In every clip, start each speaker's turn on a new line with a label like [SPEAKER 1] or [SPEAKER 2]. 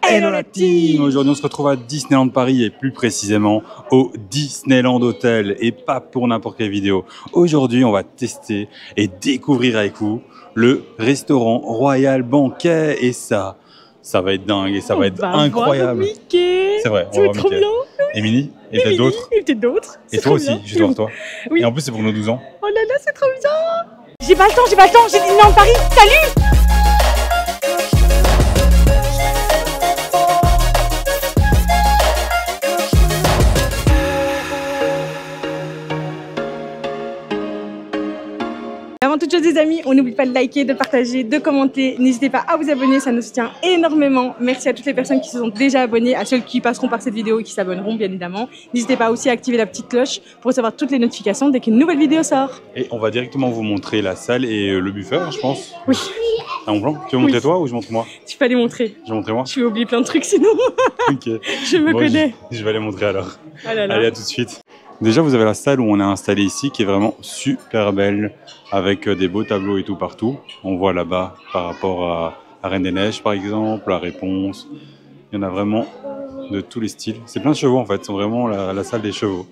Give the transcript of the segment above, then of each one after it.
[SPEAKER 1] Hello la team! Aujourd'hui on se retrouve à Disneyland Paris et plus précisément au Disneyland Hotel et pas pour n'importe quelle vidéo. Aujourd'hui on va tester et découvrir avec vous le restaurant Royal Banquet et ça va être dingue et ça va être incroyable. C'est vrai, on va voir Mickey. Et Minnie, et peut-être d'autres.
[SPEAKER 2] Et peut-être d'autres.
[SPEAKER 1] Et toi aussi, je vais voir toi.
[SPEAKER 2] Oui.
[SPEAKER 1] Et en plus c'est pour nos 12 ans.
[SPEAKER 2] Oh là là, c'est trop bien! J'ai pas le temps, j'ai Disneyland Paris, salut! Avant toute chose les amis, on n'oublie pas de liker, de partager, de commenter. N'hésitez pas à vous abonner, ça nous soutient énormément. Merci à toutes les personnes qui se sont déjà abonnées, à ceux qui passeront par cette vidéo et qui s'abonneront bien évidemment. N'hésitez pas aussi à activer la petite cloche pour recevoir toutes les notifications dès qu'une nouvelle vidéo sort.
[SPEAKER 1] Et on va directement vous montrer la salle et le buffet, je pense.
[SPEAKER 2] Oui.
[SPEAKER 1] À mon plan. Tu veux montrer toi ou je montre moi?
[SPEAKER 2] Tu peux aller montrer.
[SPEAKER 1] Je vais montrer moi?
[SPEAKER 2] Je vais oublier plein de trucs sinon.
[SPEAKER 1] Ok.
[SPEAKER 2] Je me connais.
[SPEAKER 1] Je vais aller montrer alors.
[SPEAKER 2] Ah là là.
[SPEAKER 1] Allez, à tout de suite. Déjà, vous avez la salle où on est installé ici qui est vraiment super belle avec des beaux tableaux et tout partout. On voit là-bas par rapport à Reine des Neiges par exemple, à Réponse. Il y en a vraiment de tous les styles. C'est plein de chevaux en fait, c'est vraiment la salle des chevaux.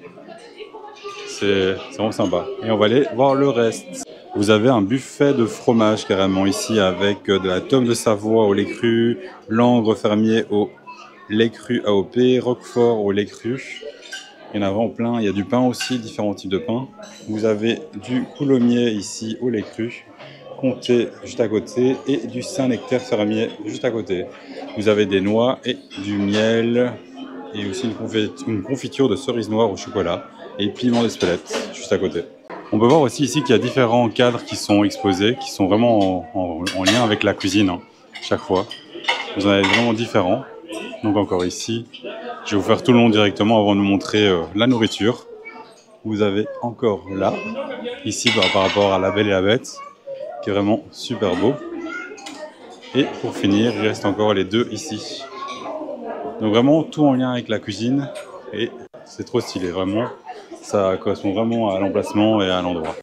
[SPEAKER 1] C'est vraiment sympa. Et on va aller voir le reste. Vous avez un buffet de fromage carrément ici avec de la tome de Savoie au lait cru, Langres fermier au lait cru AOP, Roquefort au lait cru. Il y en a vraiment plein, il y a du pain aussi, différents types de pain. Vous avez du coulommiers ici au lait cru, comté juste à côté et du Saint-Nectaire fermier juste à côté. Vous avez des noix et du miel et aussi une confiture de cerise noire au chocolat et piment d'Espelette juste à côté. On peut voir aussi ici qu'il y a différents cadres qui sont exposés, qui sont vraiment en lien avec la cuisine chaque fois. Vous en avez vraiment différents. Donc encore ici, je vais vous faire tout le long directement avant de vous montrer la nourriture. Vous avez encore là, ici par rapport à La Belle et la Bête, qui est vraiment super beau. Et pour finir, il reste encore les deux ici. Donc vraiment tout en lien avec la cuisine et c'est trop stylé, vraiment. Ça correspond vraiment à l'emplacement et à l'endroit.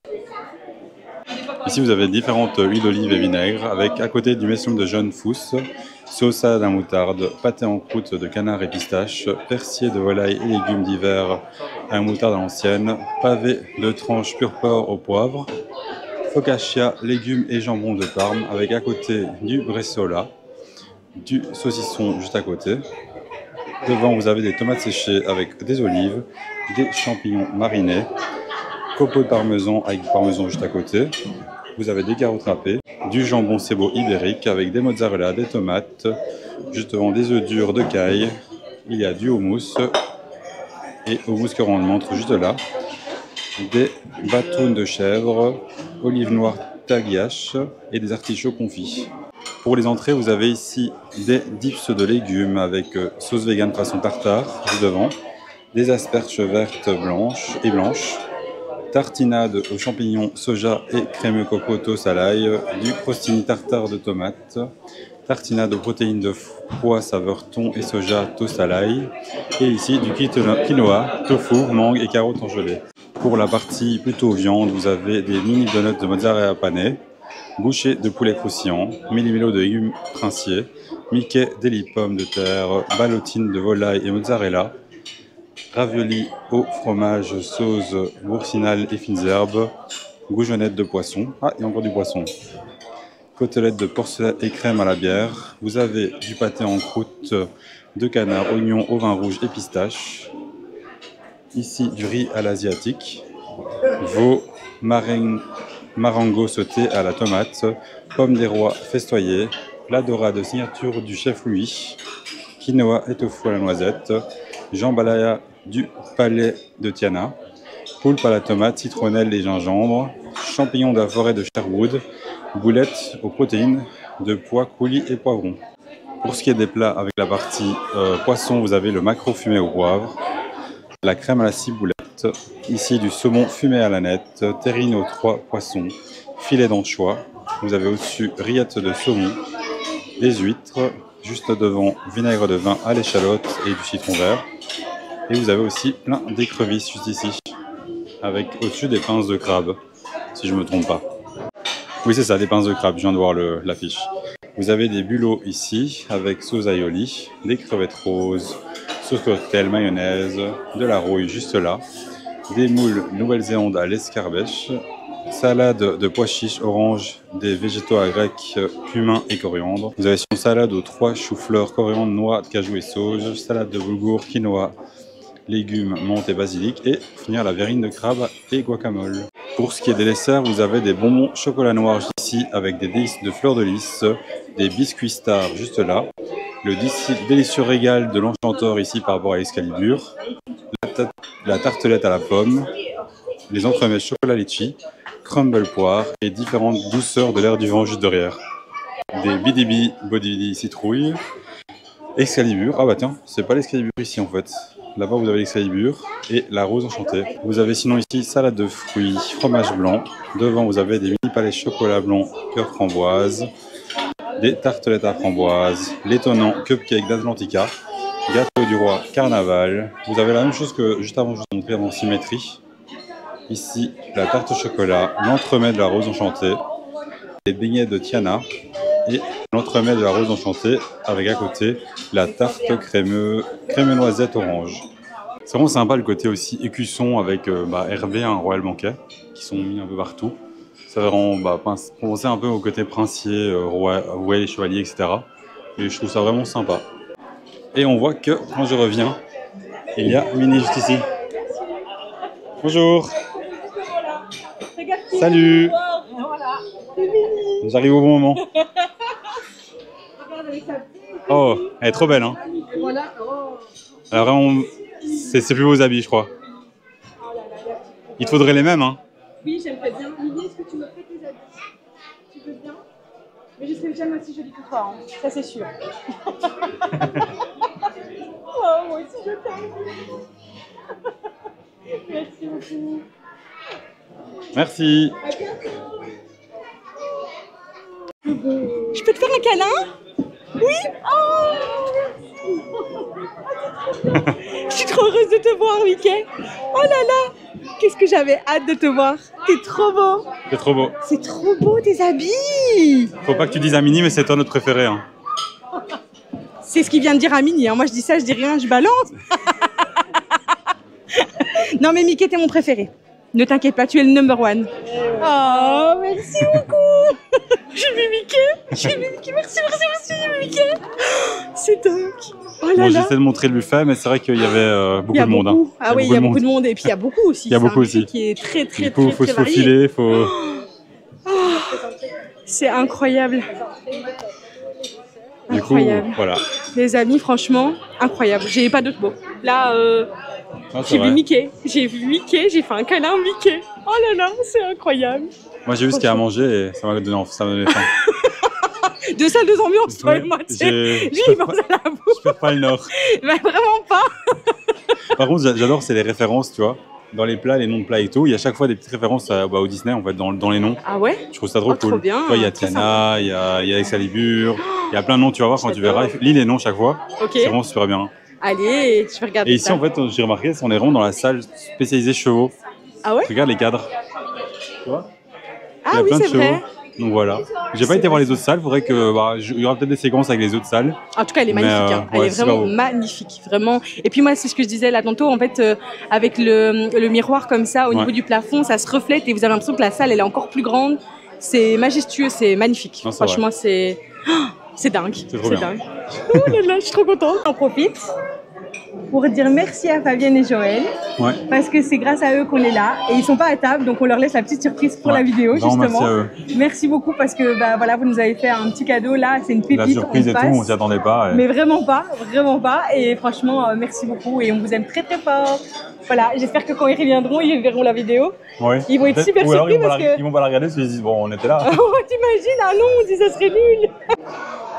[SPEAKER 1] Ici vous avez différentes huiles d'olive et vinaigre avec à côté du messeum de jaune fousse, sauce à la moutarde, pâté en croûte de canard et pistache, persier de volaille et légumes d'hiver à la moutarde à l'ancienne, pavé de tranches pur porc au poivre, focaccia, légumes et jambon de Parme avec à côté du bresaola, du saucisson juste à côté. Devant vous avez des tomates séchées avec des olives, des champignons marinés, copeaux de parmesan avec du parmesan juste à côté. Vous avez des carottes râpées, du jambon cebo ibérique avec des mozzarella, des tomates, juste devant des œufs durs de caille. Il y a du houmous et houmous que on montre juste là. Des batounes de chèvre, olives noires tagliache et des artichauts confits. Pour les entrées, vous avez ici des dips de légumes avec sauce vegan façon tartare juste devant, des asperges vertes blanches, tartinade aux champignons, soja et crémeux coco à l'ail, du crostini tartare de tomates, tartinade aux protéines de pois saveur thon et soja toast à l'ail, et ici du quinoa, tofu, mangue et carottes en gelée. Pour la partie plutôt viande, vous avez des mini donuts de mozzarella pané, bouchées de poulet croustillant, millimélo de légumes princiers, Mickey deli pommes de terre, ballotines de volaille et mozzarella, raviolis au fromage, sauce boursinale et fines herbes, goujonnettes de poisson. Ah, il y a encore du poisson. Côtelettes de porcelet et crème à la bière. Vous avez du pâté en croûte de canard, oignon au vin rouge et pistache. Ici, du riz à l'asiatique. Veau marengo sauté à la tomate. Pommes des rois festoyées. La dorade signature du chef Louis. Quinoa et tofu à la noisette. Jambalaya du palais de Tiana, poulpe à la tomate, citronnelle et gingembre, champignons de la forêt de Sherwood, boulettes aux protéines de pois, coulis et poivrons. Pour ce qui est des plats avec la partie poisson, vous avez le maquereau fumé au poivre, la crème à la ciboulette, ici du saumon fumé à la nette, terrine aux 3 poissons, filet d'anchois, vous avez au-dessus rillettes de saumon, des huîtres, juste devant vinaigre de vin à l'échalote et du citron vert. Et vous avez aussi plein d'écrevisses juste ici, avec au-dessus des pinces de crabe, si je ne me trompe pas. Oui, c'est ça, des pinces de crabe, je viens de voir l'affiche. Vous avez des bulots ici avec sauce aioli, des crevettes roses, sauce cocktail, mayonnaise, de la rouille juste là, des moules Nouvelle-Zélande à l'escarbèche, salade de pois chiches, orange, des végétaux à grec, cumin et coriandre. Vous avez une salade aux 3 choux-fleurs, coriandre, noix, cajou et sauge, salade de boulgour, quinoa, légumes, menthe et basilic, et pour finir la verrine de crabe et guacamole. Pour ce qui est des desserts, vous avez des bonbons chocolat noir ici avec des délices de fleurs de lys, des biscuits stars juste là, le délicieux régal de l'enchanteur ici par rapport à l'Excalibur, la tartelette à la pomme, les entremets chocolat litchi, crumble poire et différentes douceurs de l'air du vent juste derrière. Des bidibi bodibidi citrouille, Excalibur, ah bah tiens, c'est pas l'Excalibur ici en fait. Là-bas vous avez l'Excalibur et la rose enchantée. Vous avez sinon ici salade de fruits, fromage blanc. Devant vous avez des mini palais chocolat blanc, cœur framboise, des tartelettes à framboise, l'étonnant cupcake d'Atlantica, gâteau du roi carnaval. Vous avez la même chose que juste avant je vous ai montré en symétrie. Ici la tarte au chocolat, l'entremet de la rose enchantée, les beignets de Tiana et l'entremet de la rose enchantée avec à côté la tarte crème noisette orange. C'est vraiment sympa le côté aussi écusson avec Hervé, un royal banquet, qui sont mis un peu partout. Ça va vraiment penser un peu au côté princier, roi et chevalier, etc. Et je trouve ça vraiment sympa. Et on voit que quand je reviens, il y a Minnie juste ici. Bonjour. Salut. J'arrive au bon moment. Oh, elle est trop belle, hein. Alors vraiment, c'est plus beaux habits, je crois. Il te faudrait les mêmes, hein.
[SPEAKER 2] Oui, j'aimerais bien. Minnie, est-ce que tu me prêtes tes habits? Tu veux bien? Mais je serai jamais aussi jolie que toi, hein. Ça c'est sûr. Oh, moi aussi je t'aime. Merci beaucoup.
[SPEAKER 1] Merci.
[SPEAKER 2] Je peux te faire un câlin? Oui. Oh, je suis trop heureuse de te voir, Mickey. Oh là là, qu'est-ce que j'avais hâte de te voir. T'es trop beau.
[SPEAKER 1] C'est trop beau.
[SPEAKER 2] C'est trop beau tes habits.
[SPEAKER 1] Faut pas que tu dises à Minnie, mais c'est toi notre préféré. Hein.
[SPEAKER 2] C'est ce qu'il vient de dire à Minnie. Hein. Moi je dis ça, je dis rien, je balance. Non mais Mickey, t'es mon préféré. Ne t'inquiète pas, tu es le number one. Oh, merci beaucoup. J'ai vu Mickey. Merci, j'ai vu Mickey. C'est dingue. Oh là
[SPEAKER 1] bon,
[SPEAKER 2] là.
[SPEAKER 1] j'essaie de montrer le buffet, mais c'est vrai qu'il y avait beaucoup de monde. Hein.
[SPEAKER 2] Ah oui, il y a beaucoup de monde. Et puis il y a beaucoup aussi.
[SPEAKER 1] Il y a beaucoup aussi.
[SPEAKER 2] Qui est très, très,
[SPEAKER 1] du coup,
[SPEAKER 2] très,
[SPEAKER 1] faut
[SPEAKER 2] très
[SPEAKER 1] se faufiler, faut...
[SPEAKER 2] C'est incroyable.
[SPEAKER 1] Du
[SPEAKER 2] Incroyable.
[SPEAKER 1] coup, voilà.
[SPEAKER 2] Les amis, franchement, incroyable. J'ai pas d'autres mots. Là, j'ai vu Mickey. J'ai fait un câlin à Mickey. Oh là là, c'est incroyable.
[SPEAKER 1] Moi, j'ai vu ce qu'il y a à manger et ça m'a donné faim.
[SPEAKER 2] Deux salles, deux ambiances, toi et moi, tu sais. Lui, il mange à la bouffe.
[SPEAKER 1] Je perds pas le nord.
[SPEAKER 2] Mais vraiment pas.
[SPEAKER 1] Par contre, j'adore, c'est les références, tu vois. Dans les plats, les noms de plats et tout, il y a chaque fois des petites références au Disney, en fait, dans les noms.
[SPEAKER 2] Ah ouais?
[SPEAKER 1] Je trouve ça trop cool.
[SPEAKER 2] Trop bien.
[SPEAKER 1] Tu vois, il y a Tiana, il y a Excalibur, il y a plein de noms, tu vas voir quand tu verras. Lis les noms chaque fois.
[SPEAKER 2] Ok.
[SPEAKER 1] C'est vraiment super bien.
[SPEAKER 2] Allez, je vais regarder.
[SPEAKER 1] Et ici, en fait, j'ai remarqué, on est vraiment dans la salle spécialisée chevaux.
[SPEAKER 2] Ah ouais?
[SPEAKER 1] Regarde les cadres. Tu vois?
[SPEAKER 2] Ah oui, c'est vrai.
[SPEAKER 1] Donc voilà. J'ai pas été voir les autres salles, faudrait que il y aura peut-être des séquences avec les autres salles.
[SPEAKER 2] En tout cas, elle est magnifique. Hein. Elle est vraiment magnifique, vraiment. Et puis moi, c'est ce que je disais là tantôt. En fait, avec le miroir comme ça, au niveau du plafond, ça se reflète et vous avez l'impression que la salle, elle est encore plus grande. C'est majestueux, c'est magnifique. Non, franchement, c'est dingue.
[SPEAKER 1] C'est trop bien.
[SPEAKER 2] Dingue. Oh là là, je suis trop contente. J'en profite pour dire merci à Fabienne et Joël, parce que c'est grâce à eux qu'on est là et ils sont pas à table, donc on leur laisse la petite surprise pour la vidéo justement.
[SPEAKER 1] Merci à eux.
[SPEAKER 2] Merci beaucoup parce que voilà, vous nous avez fait un petit cadeau là, c'est une pépite.
[SPEAKER 1] La surprise et tout, on s'y attendait pas.
[SPEAKER 2] Mais vraiment pas et franchement merci beaucoup et on vous aime très très fort. Voilà, j'espère que quand ils reviendront, ils verront la vidéo. Ils vont être super surpris parce que...
[SPEAKER 1] Ils vont pas la regarder parce qu'ils disent bon, on était là.
[SPEAKER 2] Oh, t'imagines? Ah non, on dit ça serait nul.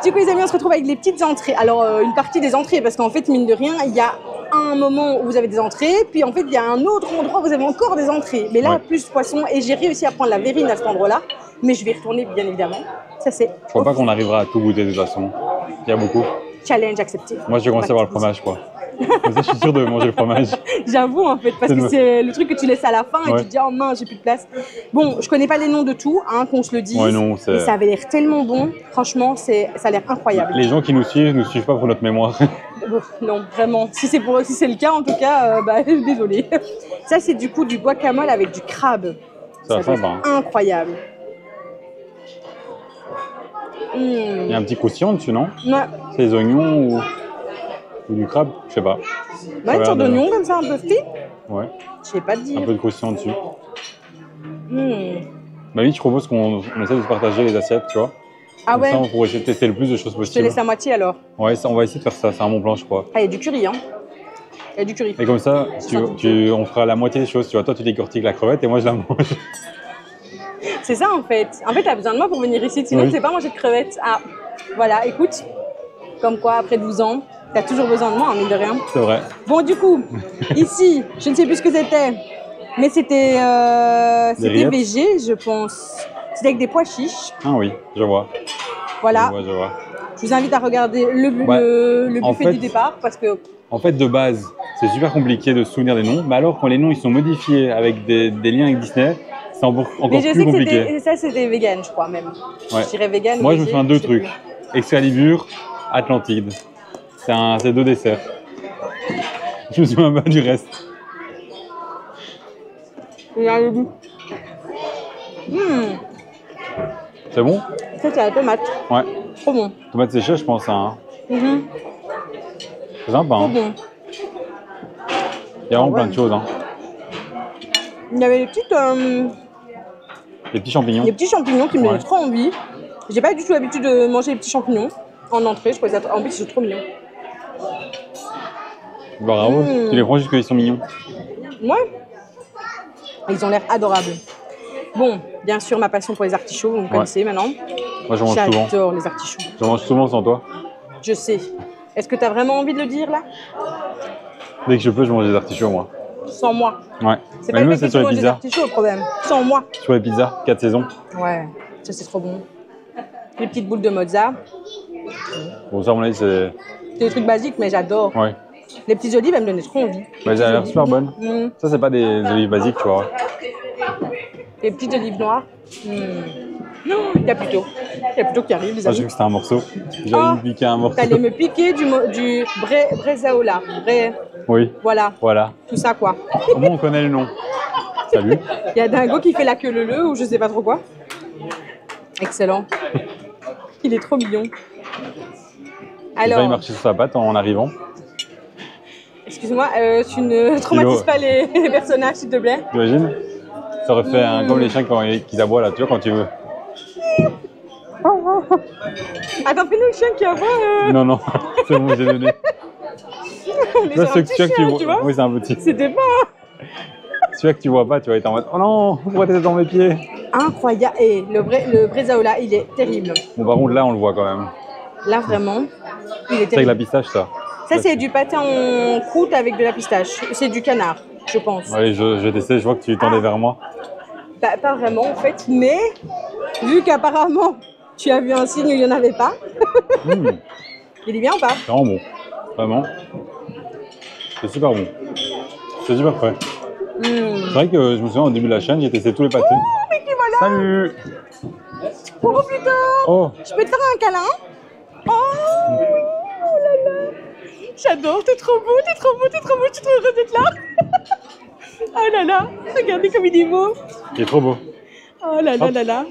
[SPEAKER 2] Du coup les amis, on se retrouve avec les petites entrées. Alors une partie des entrées, parce qu'en fait mine de rien, il y a un moment où vous avez des entrées, puis en fait il y a un autre endroit où vous avez encore des entrées. Mais là plus poisson, et j'ai réussi à prendre la verrine à cet endroit-là, mais je vais y retourner bien évidemment. Ça c'est...
[SPEAKER 1] Je crois pas qu'on arrivera à tout goûter de toute façon. Il y a beaucoup.
[SPEAKER 2] Challenge accepté.
[SPEAKER 1] Moi je vais commencer par le fromage quoi. Comme ça, je suis sûr de manger le fromage.
[SPEAKER 2] J'avoue en fait, parce
[SPEAKER 1] C'est
[SPEAKER 2] que
[SPEAKER 1] le-
[SPEAKER 2] c'est le truc que tu laisses à la fin et
[SPEAKER 1] Ouais.
[SPEAKER 2] tu te dis oh mince, j'ai plus de place. Bon, je connais pas les noms de tout, hein, qu'on se le dise.
[SPEAKER 1] Ouais, non,
[SPEAKER 2] mais
[SPEAKER 1] c'est...
[SPEAKER 2] ça avait l'air tellement bon. Franchement, ça a l'air incroyable.
[SPEAKER 1] Les gens qui nous suivent pas pour notre mémoire.
[SPEAKER 2] Non, vraiment. Si c'est le cas, en tout cas, désolé. Ça, c'est du coup du guacamole avec du crabe.
[SPEAKER 1] Ça
[SPEAKER 2] doit
[SPEAKER 1] va,
[SPEAKER 2] être incroyable.
[SPEAKER 1] Il y a un petit croustillant dessus, non?
[SPEAKER 2] Ouais.
[SPEAKER 1] C'est les oignons ou du crabe, je sais pas.
[SPEAKER 2] Une sorte d'oignon comme ça, un peu frit.
[SPEAKER 1] Ouais,
[SPEAKER 2] Je sais pas te
[SPEAKER 1] un
[SPEAKER 2] dire.
[SPEAKER 1] peu de croustillant dessus.
[SPEAKER 2] Hmm.
[SPEAKER 1] Bah oui, je propose qu'on essaie de se partager les assiettes, tu vois.
[SPEAKER 2] Ah
[SPEAKER 1] Comme
[SPEAKER 2] ouais,
[SPEAKER 1] ça, on pourrait essayer de tester le plus de choses
[SPEAKER 2] je te
[SPEAKER 1] possibles.
[SPEAKER 2] laisse la moitié alors.
[SPEAKER 1] Ouais, on va essayer de faire ça, c'est un bon plan, je crois.
[SPEAKER 2] Ah, il y a du curry, hein. Il y a du curry.
[SPEAKER 1] Et comme ça, on fera la moitié des choses, tu vois. Toi, tu décortiques la crevette et moi, je la mange.
[SPEAKER 2] C'est ça en fait. En fait, t'as besoin de moi pour venir ici, sinon
[SPEAKER 1] Oui.
[SPEAKER 2] tu sais pas manger de crevettes. Ah, voilà, écoute. Comme quoi, après 12 ans, t'as toujours besoin de moi, hein, mine de rien.
[SPEAKER 1] C'est vrai.
[SPEAKER 2] Bon, du coup, ici, je ne sais plus ce que c'était, mais c'était
[SPEAKER 1] rillettes
[SPEAKER 2] végé, je pense. C'était avec des pois chiches.
[SPEAKER 1] Ah oui, je vois.
[SPEAKER 2] Voilà.
[SPEAKER 1] Je vois.
[SPEAKER 2] Je vous invite à regarder le
[SPEAKER 1] en
[SPEAKER 2] buffet
[SPEAKER 1] fait-
[SPEAKER 2] du départ parce que
[SPEAKER 1] En fait, de base, c'est super compliqué de se souvenir des noms, mais alors quand les noms ils sont modifiés avec des liens avec Disney, c'est encore
[SPEAKER 2] mais je
[SPEAKER 1] plus
[SPEAKER 2] sais que
[SPEAKER 1] compliqué.
[SPEAKER 2] c'était vegan, je crois même.
[SPEAKER 1] Ouais.
[SPEAKER 2] Je dirais vegan.
[SPEAKER 1] Moi,
[SPEAKER 2] ou
[SPEAKER 1] je me
[SPEAKER 2] végé,
[SPEAKER 1] souviens de deux
[SPEAKER 2] sais
[SPEAKER 1] trucs.
[SPEAKER 2] plus.
[SPEAKER 1] Excalibur, Atlantide. C'est deux desserts. Je me souviens pas du reste.
[SPEAKER 2] Regarde le goût.
[SPEAKER 1] C'est bon?
[SPEAKER 2] Ça, c'est la tomate.
[SPEAKER 1] Ouais.
[SPEAKER 2] Trop bon.
[SPEAKER 1] Tomate séchée, je pense. Hein.
[SPEAKER 2] Mhm.
[SPEAKER 1] C'est sympa.
[SPEAKER 2] Trop
[SPEAKER 1] Hein.
[SPEAKER 2] bon.
[SPEAKER 1] Il y a vraiment
[SPEAKER 2] Ah ouais.
[SPEAKER 1] plein de choses. Hein.
[SPEAKER 2] Il y avait des petites.
[SPEAKER 1] Les petits champignons.
[SPEAKER 2] Des petits champignons qui me donnaient
[SPEAKER 1] Ouais.
[SPEAKER 2] trop envie. J'ai pas du tout l'habitude de manger les petits champignons en entrée. Je trouvais ça en plus c'est trop mignon.
[SPEAKER 1] Bravo. Tu les prends juste qu'ils sont mignons.
[SPEAKER 2] Ouais. Ils ont l'air adorables. Bon, bien sûr, ma passion pour les artichauts, vous me connaissez maintenant.
[SPEAKER 1] Moi, j'en mange souvent.
[SPEAKER 2] J'adore les artichauts.
[SPEAKER 1] J'en mange souvent sans toi.
[SPEAKER 2] Je sais. Est-ce que tu as vraiment envie de le dire là?
[SPEAKER 1] Dès que je peux, je mange des artichauts, moi.
[SPEAKER 2] Sans moi.
[SPEAKER 1] Ouais.
[SPEAKER 2] C'est
[SPEAKER 1] Mais
[SPEAKER 2] pas le
[SPEAKER 1] même,
[SPEAKER 2] fait
[SPEAKER 1] c'est
[SPEAKER 2] que
[SPEAKER 1] sur
[SPEAKER 2] tu
[SPEAKER 1] les
[SPEAKER 2] manges des
[SPEAKER 1] pizzas.
[SPEAKER 2] artichauts le problème. Sans moi.
[SPEAKER 1] Sur les pizzas, 4 saisons.
[SPEAKER 2] Ouais, ça c'est trop bon. Les petites boules de mozza.
[SPEAKER 1] Bon, ça, à mon avis, c'est.
[SPEAKER 2] C'est des trucs basiques, mais j'adore.
[SPEAKER 1] Ouais.
[SPEAKER 2] Les petites olives, elles me donnaient trop envie.
[SPEAKER 1] Mais elles ont l'air super bonnes.
[SPEAKER 2] Mmh.
[SPEAKER 1] Ça, c'est pas des olives basiques, tu vois.
[SPEAKER 2] Les petites olives noires. Non, il y a plutôt qui arrive, les
[SPEAKER 1] Ah, j'ai
[SPEAKER 2] amis.
[SPEAKER 1] vu que c'était un morceau. J'allais
[SPEAKER 2] Ah,
[SPEAKER 1] me piquer un morceau.
[SPEAKER 2] T'allais me piquer du brezaola.
[SPEAKER 1] Oui,
[SPEAKER 2] Voilà,
[SPEAKER 1] voilà.
[SPEAKER 2] tout ça quoi.
[SPEAKER 1] Au moins, on connaît le nom. Salut.
[SPEAKER 2] Il y a Dingo qui fait la queue leu ou je sais pas trop quoi. Excellent. Il est trop mignon.
[SPEAKER 1] J'ai failli
[SPEAKER 2] Alors,
[SPEAKER 1] marcher sur sa patte en arrivant.
[SPEAKER 2] excuse-moi, tu ne traumatises pas les personnages s'il te plaît.
[SPEAKER 1] T'imagines? Ça aurait fait comme les chiens qui aboient là, tu vois, quand tu veux.
[SPEAKER 2] Attends, fais-nous le chien qui aboie.
[SPEAKER 1] Non, non, c'est bon, j'ai donné.
[SPEAKER 2] On est sur un petit chien, tu vois.
[SPEAKER 1] Oui, c'est un petit.
[SPEAKER 2] C'était pas
[SPEAKER 1] Celui-là que tu vois pas, tu vas être en mode oh non, pourquoi t'es dans mes pieds?
[SPEAKER 2] incroyable. Et le brezaola, il est terrible.
[SPEAKER 1] Bon, par contre, là, on le voit quand même.
[SPEAKER 2] Là, vraiment, il est
[SPEAKER 1] C'est avec
[SPEAKER 2] terrible.
[SPEAKER 1] la pistache, ça.
[SPEAKER 2] Ça, c'est du pâté en croûte avec de la pistache. C'est du canard, je pense.
[SPEAKER 1] Allez, je vais tester, je vois que tu tendais vers moi.
[SPEAKER 2] Bah, pas vraiment, en fait. Mais, vu qu'apparemment, tu as vu un signe où il n'y en avait pas,
[SPEAKER 1] Mmh,
[SPEAKER 2] il est bien ou pas?
[SPEAKER 1] c'est vraiment bon. Vraiment. C'est super bon. C'est super frais. C'est vrai que je me souviens au début de la chaîne, j'ai testé tous les pâtés.
[SPEAKER 2] Oh, mais qui voilà!
[SPEAKER 1] Salut!
[SPEAKER 2] Bonjour, putain!
[SPEAKER 1] Oh!
[SPEAKER 2] Je peux te faire un câlin? Oh là là! J'adore, t'es trop beau, je suis trop heureuse d'être là! Oh là là! Regardez comme il est beau!
[SPEAKER 1] Il est trop beau.
[SPEAKER 2] Oh là là là là!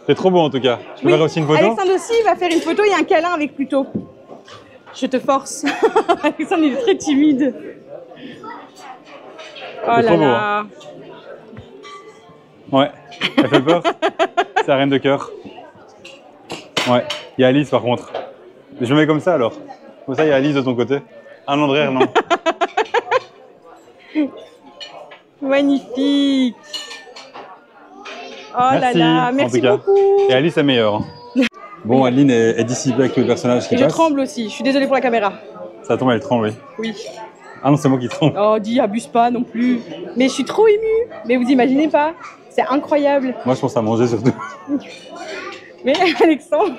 [SPEAKER 1] C'est trop beau en tout cas. Tu peux
[SPEAKER 2] Oui,
[SPEAKER 1] faire aussi une photo?
[SPEAKER 2] Alexandre aussi il va faire une photo et un câlin avec Pluto. Je te force. Alexandre il est très timide. Oh
[SPEAKER 1] C'est
[SPEAKER 2] là
[SPEAKER 1] trop beau,
[SPEAKER 2] là.
[SPEAKER 1] Ouais. Elle fait peur? C'est la reine de cœur. Ouais. Il y a Alice par contre. Je me mets comme ça alors. Comme ça, il y a Alice de ton côté. Ah non, derrière, non.
[SPEAKER 2] Magnifique. Oh là
[SPEAKER 1] Merci,
[SPEAKER 2] là,
[SPEAKER 1] en
[SPEAKER 2] merci
[SPEAKER 1] tout cas.
[SPEAKER 2] beaucoup.
[SPEAKER 1] Et Alice est meilleure. Bon, Adeline est dissipée avec tous les personnages qui
[SPEAKER 2] Et je
[SPEAKER 1] passent.
[SPEAKER 2] tremble aussi, je suis désolée pour la caméra.
[SPEAKER 1] Ça tombe, elle tremble, oui.
[SPEAKER 2] Oui.
[SPEAKER 1] Ah non, c'est moi qui tremble.
[SPEAKER 2] Oh, dis, abuse pas non plus. Mais je suis trop émue. Mais vous imaginez pas? C'est incroyable.
[SPEAKER 1] Moi, je pense à manger surtout.
[SPEAKER 2] Mais Alexandre,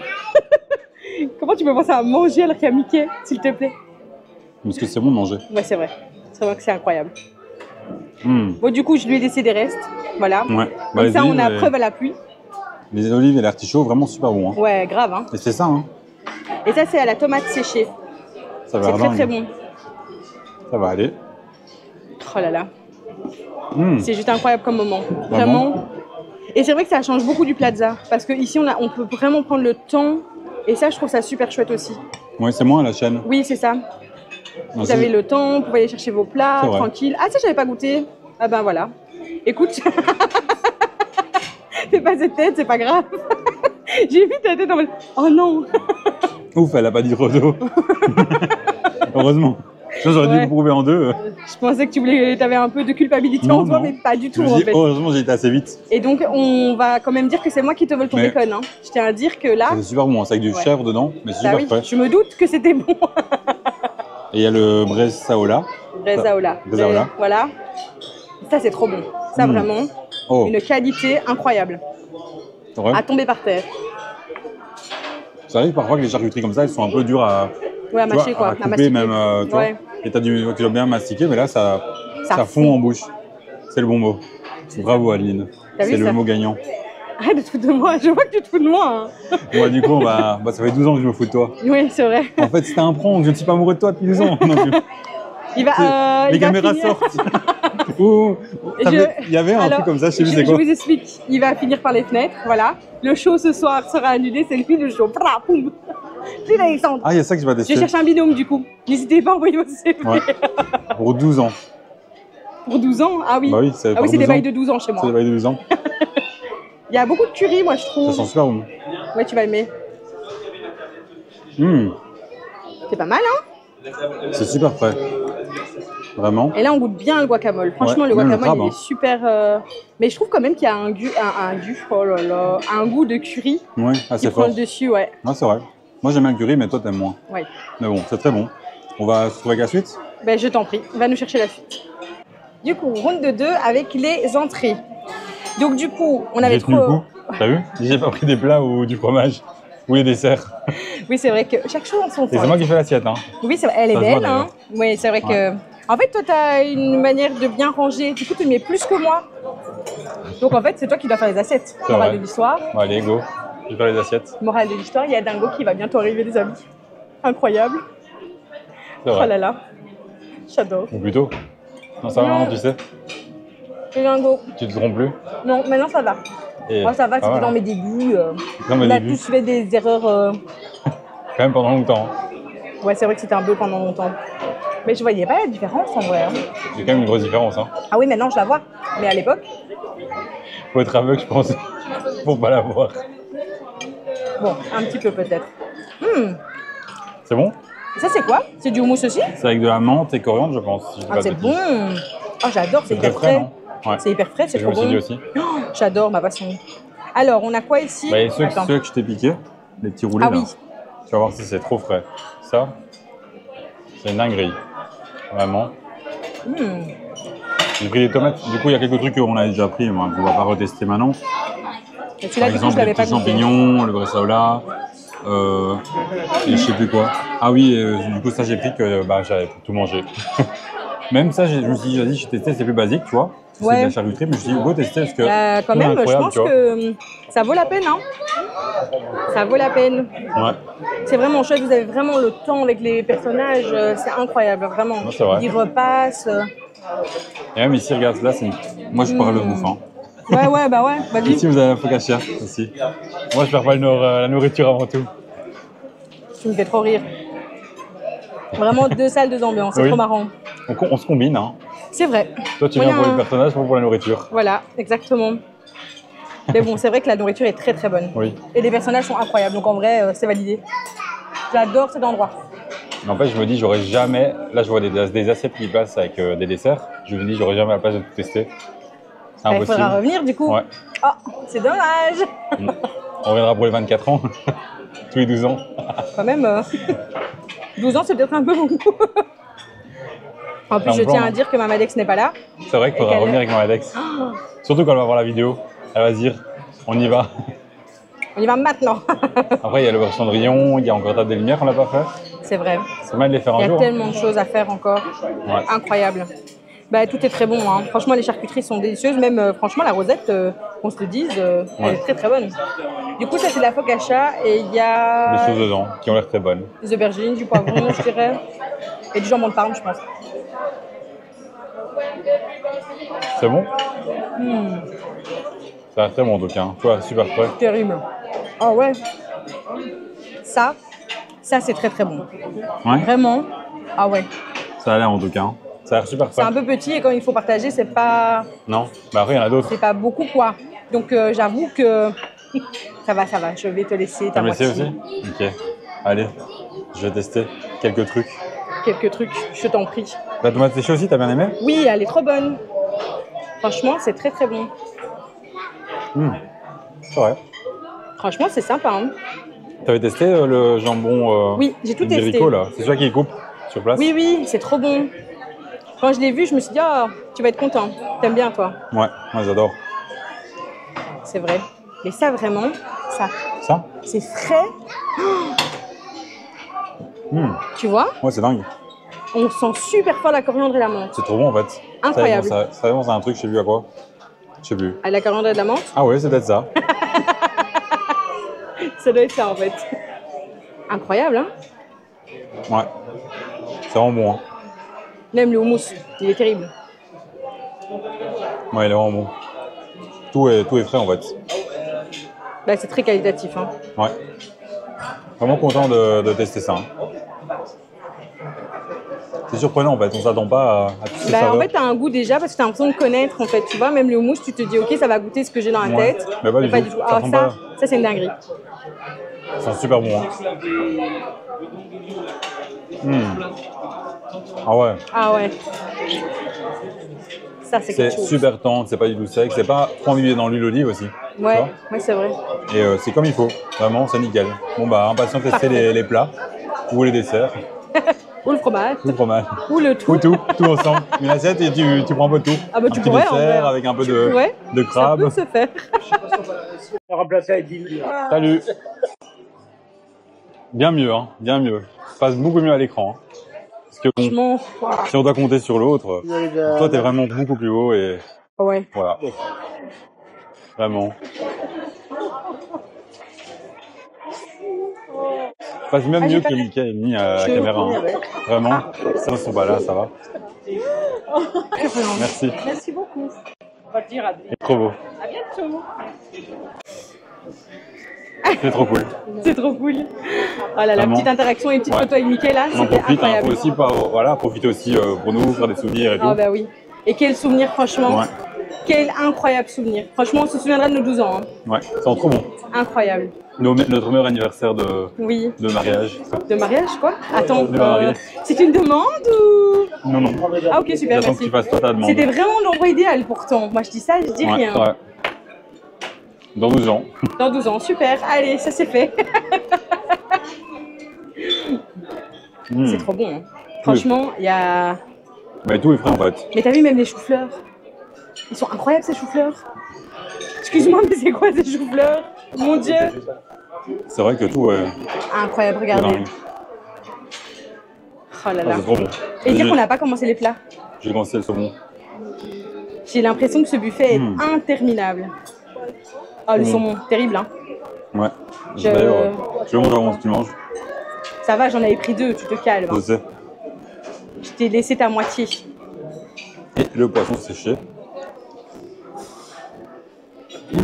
[SPEAKER 2] Comment tu peux penser à manger alors qu'il y a Mickey, s'il te plaît?
[SPEAKER 1] Parce que c'est bon de manger.
[SPEAKER 2] Ouais, c'est vrai. C'est vrai que c'est incroyable.
[SPEAKER 1] Mmh.
[SPEAKER 2] Bon, du coup, je lui ai laissé des restes. Voilà.
[SPEAKER 1] Ouais. Bah,
[SPEAKER 2] Comme ça, on a
[SPEAKER 1] et...
[SPEAKER 2] preuve à la pluie.
[SPEAKER 1] Les olives et l'artichaut, vraiment super bon. Hein.
[SPEAKER 2] Ouais, grave. Hein.
[SPEAKER 1] Et c'est ça, hein.
[SPEAKER 2] Et ça, c'est à la tomate séchée.
[SPEAKER 1] Ça va
[SPEAKER 2] C'est très
[SPEAKER 1] dingue.
[SPEAKER 2] très bon.
[SPEAKER 1] Ça va aller.
[SPEAKER 2] Oh là là.
[SPEAKER 1] Mmh.
[SPEAKER 2] C'est juste incroyable comme moment. Vraiment. Et c'est vrai que ça change beaucoup du Plaza. Parce qu'ici, on peut vraiment prendre le temps. Et ça, je trouve ça super chouette aussi.
[SPEAKER 1] Ouais, c'est moins à la chaîne.
[SPEAKER 2] Oui, c'est ça. Vous avez le temps, vous pouvez aller chercher vos plats, tranquille. Ah, ça, j'avais pas goûté. Ah ben voilà. Écoute, fais pas cette tête, c'est pas grave. J'ai vu ta tête en mode, oh non.
[SPEAKER 1] Ouf, elle a pas dit Rodo. Heureusement. Ça, j'aurais dû me prouver en deux.
[SPEAKER 2] Je pensais que tu avais un peu de culpabilité en toi, mais pas du tout en fait.
[SPEAKER 1] Heureusement, j'ai été assez vite.
[SPEAKER 2] Et donc, on va quand même dire que c'est moi qui te vole ton bacon. Hein. Je tiens à dire que là.
[SPEAKER 1] C'est super bon, c'est avec du chèvre dedans, mais c'est super frais.
[SPEAKER 2] Je me doute que c'était bon.
[SPEAKER 1] Et il y a le bresaola.
[SPEAKER 2] Bresaola. Voilà. Ça, c'est trop bon. Ça, vraiment. Une qualité incroyable.
[SPEAKER 1] Vrai.
[SPEAKER 2] À tomber par terre.
[SPEAKER 1] Ça arrive parfois que les charcuteries comme ça, elles sont un peu dures à,
[SPEAKER 2] à mâcher, quoi.
[SPEAKER 1] À couper, même. Tu vois, et tu dois bien mastiquer, mais là, ça fond en bouche. C'est le bon mot. Bravo, Aline. C'est le mot gagnant.
[SPEAKER 2] Arrête de te foutre de moi. Je vois que tu te fous de moi. Hein.
[SPEAKER 1] Ouais, du coup, ça fait 12 ans que je me fous de toi.
[SPEAKER 2] Oui, c'est vrai.
[SPEAKER 1] En fait, c'était un prank. Je ne suis pas amoureux de toi depuis 12 ans.
[SPEAKER 2] Les
[SPEAKER 1] caméras sortent. Il y avait un truc comme ça, je sais plus c'est quoi.
[SPEAKER 2] Je vous explique. Il va finir par les fenêtres, voilà. Le show ce soir sera annulé, c'est le film du show. Plus d'Alexandre.
[SPEAKER 1] Ah, il y a ça que je vais tester.
[SPEAKER 2] Je cherche un binôme du coup. N'hésitez pas à envoyer votre CV.
[SPEAKER 1] Ouais. Pour 12 ans.
[SPEAKER 2] Pour 12 ans? Ah oui.
[SPEAKER 1] Bah oui, c'est
[SPEAKER 2] des bails de 12 ans chez moi.
[SPEAKER 1] C'est des bails de 12 ans.
[SPEAKER 2] Il y a beaucoup de curry, moi je trouve.
[SPEAKER 1] Ça sent super bon.
[SPEAKER 2] Ouais, tu vas aimer. C'est pas mal, hein?
[SPEAKER 1] C'est super frais. Vraiment.
[SPEAKER 2] Et là, on goûte bien le guacamole. Franchement, le guacamole, il est super. Mais je trouve quand même qu'il y a un goût de curry.
[SPEAKER 1] Ouais, assez
[SPEAKER 2] qui prend
[SPEAKER 1] fort.
[SPEAKER 2] le dessus, ouais.
[SPEAKER 1] Ouais, c'est vrai. Moi, j'aime bien le curry, mais toi, t'aimes moins.
[SPEAKER 2] Ouais.
[SPEAKER 1] Mais bon, c'est très bon. On va se retrouver avec la suite?
[SPEAKER 2] Ben, je t'en prie. Va nous chercher la suite. Du coup, round de 2 avec les entrées. Donc, du coup, on avait trop.
[SPEAKER 1] T'as vu? J'ai pas pris des plats ou du fromage ou les desserts.
[SPEAKER 2] Oui, c'est vrai que chaque chose en son temps.
[SPEAKER 1] C'est moi qui fais l'assiette, hein.
[SPEAKER 2] Oui, c'est vrai. Elle est belle, hein. Oui, c'est vrai que. En fait, toi, tu as une manière de bien ranger. Du coup, tu mets plus que moi. Donc, en fait, c'est toi qui dois faire les assiettes. Morale de l'histoire.
[SPEAKER 1] Bon, allez, go. Je vais faire les assiettes.
[SPEAKER 2] Morale de l'histoire, il y a Dingo qui va bientôt arriver, les amis. Incroyable. Oh là là. J'adore.
[SPEAKER 1] Ou plutôt. Non, ça va, non, tu sais.
[SPEAKER 2] Et Dingo.
[SPEAKER 1] Tu te trompes plus?
[SPEAKER 2] Non, maintenant, ça va. Moi, ça va, c'était dans mes débuts. On a tous fait des erreurs.
[SPEAKER 1] Quand même pendant longtemps.
[SPEAKER 2] Ouais, c'est vrai que c'était un peu pendant longtemps. Mais je voyais pas la différence en vrai. Hein.
[SPEAKER 1] C'est quand même une grosse différence. Hein.
[SPEAKER 2] Ah oui, maintenant je la vois. Mais à l'époque.
[SPEAKER 1] Faut être aveugle, je pense, pour pas la voir.
[SPEAKER 2] Bon, un petit peu peut-être.
[SPEAKER 1] C'est bon?
[SPEAKER 2] Ça, c'est quoi? C'est du houmous aussi?
[SPEAKER 1] C'est avec de la menthe et coriandre, je pense. Si
[SPEAKER 2] c'est bon! Oh, j'adore, c'est hyper frais.
[SPEAKER 1] Ouais.
[SPEAKER 2] C'est hyper frais, c'est trop bon.
[SPEAKER 1] Je me suis dit aussi.
[SPEAKER 2] Oh, j'adore ma façon. Alors, on a quoi ici?
[SPEAKER 1] Bah, ceux que je t'ai piqué, les petits roulés.
[SPEAKER 2] Ah
[SPEAKER 1] là.
[SPEAKER 2] Oui.
[SPEAKER 1] Tu vas voir si c'est trop frais. Ça, c'est une dinguerie. Vraiment. J'ai pris des tomates. Du coup, il y a quelques trucs qu'on a déjà pris, mais on ne va pas retester maintenant.
[SPEAKER 2] Et celui-là, du coup, je l'avais pas goûté.
[SPEAKER 1] Les champignons, le bresaola, et je sais plus quoi. Ah oui, du coup, ça, j'ai pris que j'avais tout mangé. Même ça, je me suis dit, vas-y, je testais, c'est plus basique, tu vois. C'est de la charcuterie, mais je me suis dit, go tester parce que.
[SPEAKER 2] Quand même, je pense que ça vaut la peine, hein. Ça vaut la peine.
[SPEAKER 1] Ouais.
[SPEAKER 2] C'est vraiment chouette, vous avez vraiment le temps avec les personnages, c'est incroyable, vraiment.
[SPEAKER 1] Ouais, c'est vrai.
[SPEAKER 2] Ils repassent.
[SPEAKER 1] Et même ici, regarde, là, moi, je parle le bouffe. Hein.
[SPEAKER 2] Ouais, vas-y.
[SPEAKER 1] Ici, vous avez la focaccia aussi. Moi, je perds pas la nourriture avant tout.
[SPEAKER 2] Tu me fais trop rire. Vraiment 2 salles, 2 ambiances, c'est trop marrant.
[SPEAKER 1] On se combine, hein.
[SPEAKER 2] C'est vrai.
[SPEAKER 1] Toi, tu viens pour les personnages, moi pour la nourriture.
[SPEAKER 2] Voilà, exactement. Mais bon, c'est vrai que la nourriture est très très bonne.
[SPEAKER 1] Oui.
[SPEAKER 2] Et les personnages sont incroyables, donc en vrai, c'est validé. J'adore cet endroit.
[SPEAKER 1] Mais en fait, je me dis, j'aurais jamais. Là, je vois des assiettes qui passent avec des desserts. Je me dis, j'aurais jamais la place de tout tester. C'est impossible.
[SPEAKER 2] Il faudra revenir du coup.
[SPEAKER 1] Ouais.
[SPEAKER 2] Oh, c'est dommage.
[SPEAKER 1] On reviendra pour les 24 ans. Tous les 12 ans.
[SPEAKER 2] Quand même. 12 ans, c'est peut-être un peu beaucoup. En plus, je tiens à dire que Mamadex n'est pas là.
[SPEAKER 1] C'est vrai qu'il faudra revenir avec Mamadex. Surtout quand elle va voir la vidéo. Elle va se dire, on y va.
[SPEAKER 2] On y va maintenant.
[SPEAKER 1] Après, il y a le versant de Rion, il y a encore Table des Lumières qu'on n'a pas fait.
[SPEAKER 2] C'est vrai.
[SPEAKER 1] C'est mal de les faire
[SPEAKER 2] Il y
[SPEAKER 1] un
[SPEAKER 2] a
[SPEAKER 1] jour.
[SPEAKER 2] tellement de choses à faire encore.
[SPEAKER 1] Ouais.
[SPEAKER 2] Incroyable. Bah, tout est très bon. Hein. Franchement, les charcuteries sont délicieuses. Même, franchement, la rosette, qu'on se le dise, elle est très très bonne. Du coup, ça, c'est de la focaccia. Et il y a
[SPEAKER 1] Des choses dedans qui ont l'air très bonnes.
[SPEAKER 2] des aubergines, du poivron, je dirais. Et du jambon de Parme, je pense.
[SPEAKER 1] C'est bon Ça a l'air très bon en tout cas. Hein. Tu vois, super frais.
[SPEAKER 2] Terrible. Ah ouais. Ça c'est très très bon.
[SPEAKER 1] Ouais.
[SPEAKER 2] Vraiment. Ah ouais.
[SPEAKER 1] Ça a l'air en tout cas. Hein. Ça a l'air super
[SPEAKER 2] C'est
[SPEAKER 1] frais.
[SPEAKER 2] un peu petit et quand il faut partager, c'est pas
[SPEAKER 1] Non, bah après il y en a d'autres.
[SPEAKER 2] beaucoup quoi. Donc j'avoue que ça va. Je vais te laisser ta
[SPEAKER 1] T'as laissé
[SPEAKER 2] moitié.
[SPEAKER 1] aussi? Ok. Allez, je vais tester quelques trucs.
[SPEAKER 2] Quelques trucs, je t'en prie.
[SPEAKER 1] La tomate séchée aussi, t'as bien aimé?
[SPEAKER 2] Oui, elle est trop bonne. Franchement, c'est très très bon.
[SPEAKER 1] C'est vrai.
[SPEAKER 2] Franchement, c'est sympa. Hein.
[SPEAKER 1] T'avais testé le jambon
[SPEAKER 2] Oui, j'ai tout testé.
[SPEAKER 1] Ibérico, là? C'est celui qui coupe sur place?
[SPEAKER 2] Oui, c'est trop bon. Quand je l'ai vu, je me suis dit, oh, tu vas être content. T'aimes bien, toi?
[SPEAKER 1] Ouais, moi j'adore.
[SPEAKER 2] C'est vrai. Mais ça, vraiment,
[SPEAKER 1] Ça?
[SPEAKER 2] c'est frais. Tu vois?
[SPEAKER 1] Ouais, c'est dingue.
[SPEAKER 2] On sent super fort la coriandre et la menthe.
[SPEAKER 1] C'est trop bon en fait.
[SPEAKER 2] Incroyable.
[SPEAKER 1] Ça c'est un truc, je sais plus à quoi. Je sais plus.
[SPEAKER 2] À la coriandre et de la menthe,
[SPEAKER 1] Ah ouais, c'est peut-être ça.
[SPEAKER 2] ça doit être ça en fait. Incroyable, hein?
[SPEAKER 1] Ouais. C'est vraiment bon. Hein.
[SPEAKER 2] Même le houmous, il est terrible.
[SPEAKER 1] Ouais, il est vraiment bon. Tout est frais en fait.
[SPEAKER 2] Bah, c'est très qualitatif. Hein.
[SPEAKER 1] Ouais. Vraiment content de tester ça. Hein. C'est surprenant en fait, on s'attend pas à tous ces
[SPEAKER 2] Bah,
[SPEAKER 1] saveurs.
[SPEAKER 2] en fait, t'as un goût déjà parce que t'as l'impression de connaître en fait. Tu vois, même le houmous, tu te dis, ok, ça va goûter ce que j'ai dans la
[SPEAKER 1] Ouais.
[SPEAKER 2] tête.
[SPEAKER 1] Mais pas du tout.
[SPEAKER 2] Ah,
[SPEAKER 1] sent
[SPEAKER 2] ça,
[SPEAKER 1] pas.
[SPEAKER 2] ça c'est une dinguerie.
[SPEAKER 1] C'est super bon. Hein. Ah ouais.
[SPEAKER 2] Ah ouais. Ça, c'est quelque
[SPEAKER 1] C'est
[SPEAKER 2] chose.
[SPEAKER 1] super tendre, c'est pas du tout sec, c'est pas trop imbibé dans l'huile d'olive aussi. tu
[SPEAKER 2] Ouais,
[SPEAKER 1] vois.
[SPEAKER 2] ouais, c'est vrai.
[SPEAKER 1] Et c'est comme il faut, vraiment, c'est nickel. Bon bah, impatient de tester les plats ou les desserts,
[SPEAKER 2] Ou le fromage,
[SPEAKER 1] ou le fromage,
[SPEAKER 2] ou le tout.
[SPEAKER 1] ou tout ensemble. Une assiette et tu prends un peu de tout.
[SPEAKER 2] Ah bah,
[SPEAKER 1] un
[SPEAKER 2] tu
[SPEAKER 1] petit
[SPEAKER 2] pourrais, en
[SPEAKER 1] dessert
[SPEAKER 2] vrai.
[SPEAKER 1] avec un peu
[SPEAKER 2] Tu
[SPEAKER 1] de
[SPEAKER 2] pourrais. Ça
[SPEAKER 1] crabe.
[SPEAKER 2] peut se faire.
[SPEAKER 1] Salut. Bien mieux, hein, bien mieux. Ça passe beaucoup mieux à l'écran. Hein. Parce que bon,
[SPEAKER 2] Franchement,
[SPEAKER 1] si on doit compter sur l'autre, toi t'es vraiment beaucoup plus haut et
[SPEAKER 2] ouais.
[SPEAKER 1] voilà. Vraiment. Ça passe même mieux que Mika et mis à la caméra. Hein. Vraiment. Ça ne sont pas là, ça va. Merci.
[SPEAKER 2] Merci beaucoup. On va le dire à
[SPEAKER 1] C'est trop beau.
[SPEAKER 2] bientôt.
[SPEAKER 1] C'est trop cool.
[SPEAKER 2] C'est trop cool. Voilà, la
[SPEAKER 1] Vraiment.
[SPEAKER 2] petite interaction et une petite
[SPEAKER 1] Ouais.
[SPEAKER 2] photo avec Mickaël là,
[SPEAKER 1] On en
[SPEAKER 2] c'était
[SPEAKER 1] profite, hein,
[SPEAKER 2] incroyable.
[SPEAKER 1] faut aussi profiter aussi pour nous, faire des souvenirs et tout.
[SPEAKER 2] Ah bah oui. Et quel souvenir, franchement.
[SPEAKER 1] Ouais.
[SPEAKER 2] Quel incroyable souvenir. Franchement, on se souviendra de nos 12 ans. Hein.
[SPEAKER 1] Ouais, c'est trop bon.
[SPEAKER 2] Incroyable.
[SPEAKER 1] Notre meilleur anniversaire de
[SPEAKER 2] Oui.
[SPEAKER 1] mariage.
[SPEAKER 2] De mariage, quoi? Attends,
[SPEAKER 1] De mariage.
[SPEAKER 2] c'est une demande ou...
[SPEAKER 1] Non.
[SPEAKER 2] Ah ok, super,
[SPEAKER 1] J'attends que
[SPEAKER 2] merci.
[SPEAKER 1] tu fasses toi ta demande.
[SPEAKER 2] C'était vraiment l'endroit idéal pourtant. Moi, je dis ça, je dis
[SPEAKER 1] Ouais,
[SPEAKER 2] rien.
[SPEAKER 1] c'est vrai. Dans 12 ans.
[SPEAKER 2] Dans 12 ans, super. Allez, ça c'est fait. C'est trop bon. Hein. Franchement, il y a...
[SPEAKER 1] Mais tout est frais en fait.
[SPEAKER 2] Mais t'as vu même les choux-fleurs? Ils sont incroyables ces choux-fleurs. Excuse-moi, mais c'est quoi ces choux-fleurs? Mon Dieu.
[SPEAKER 1] C'est vrai que tout est
[SPEAKER 2] Incroyable, regardez.
[SPEAKER 1] dingue.
[SPEAKER 2] Oh là
[SPEAKER 1] Ah,
[SPEAKER 2] là.
[SPEAKER 1] c'est trop bon.
[SPEAKER 2] Et dire qu'on n'a pas commencé les plats.
[SPEAKER 1] J'ai commencé le saumon.
[SPEAKER 2] J'ai l'impression que ce buffet est interminable. Oh, le saumon, terrible, hein.
[SPEAKER 1] Ouais.
[SPEAKER 2] Je-
[SPEAKER 1] D'ailleurs, je vais manger avant que tu manges.
[SPEAKER 2] Ça va, j'en avais pris 2, tu te calmes.
[SPEAKER 1] Je sais.
[SPEAKER 2] Je t'ai laissé ta moitié.
[SPEAKER 1] Et le poisson séché.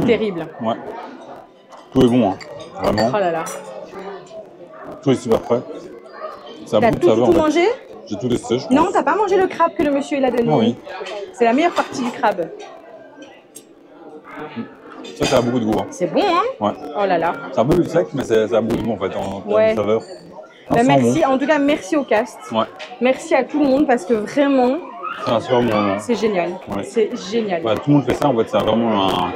[SPEAKER 2] Terrible.
[SPEAKER 1] Ouais. Tout est bon, hein. Vraiment.
[SPEAKER 2] Oh là là.
[SPEAKER 1] Tout est super frais. Ça a
[SPEAKER 2] T'as
[SPEAKER 1] beaucoup de saveur
[SPEAKER 2] tout
[SPEAKER 1] en fait.
[SPEAKER 2] mangé?
[SPEAKER 1] J'ai tout testé, je pense.
[SPEAKER 2] Non, t'as pas mangé le crabe que le monsieur il a donné.
[SPEAKER 1] Ah oui.
[SPEAKER 2] C'est la meilleure partie du crabe.
[SPEAKER 1] Ça a beaucoup de goût. Hein.
[SPEAKER 2] C'est bon, hein?
[SPEAKER 1] Ouais.
[SPEAKER 2] Oh là là.
[SPEAKER 1] C'est un peu sec, mais ça a beaucoup de goût en fait en termes
[SPEAKER 2] Ouais.
[SPEAKER 1] de saveur.
[SPEAKER 2] Bah,
[SPEAKER 1] Ça sent
[SPEAKER 2] merci, en tout cas, merci au cast.
[SPEAKER 1] Bon. Ouais.
[SPEAKER 2] Merci à tout le monde parce que vraiment,
[SPEAKER 1] C'est un super bon moment.
[SPEAKER 2] c'est génial.
[SPEAKER 1] Ouais.
[SPEAKER 2] C'est génial.
[SPEAKER 1] Ouais, tout le monde fait ça en fait. C'est vraiment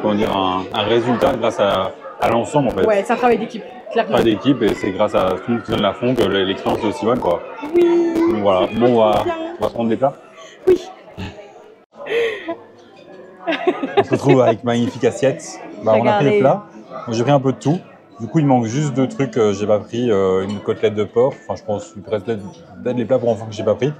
[SPEAKER 1] un résultat grâce à l'ensemble en fait.
[SPEAKER 2] Ouais, c'est un travail d'équipe, clairement.
[SPEAKER 1] Pas d'équipe et c'est grâce à tout le monde qui donne la fond que l'expérience est aussi bonne quoi.
[SPEAKER 2] Oui.
[SPEAKER 1] Donc voilà. Bon, on va
[SPEAKER 2] Bien.
[SPEAKER 1] se prendre des plats.
[SPEAKER 2] Oui.
[SPEAKER 1] On se retrouve avec magnifique assiette. Bah, on a pris
[SPEAKER 2] Regardez.
[SPEAKER 1] les plats. Moi, j'ai pris un peu de tout. Du coup, il manque juste 2 trucs que j'ai pas pris. Une côtelette de porc. Enfin, je pense peut-être les plats pour enfants que j'ai pas pris.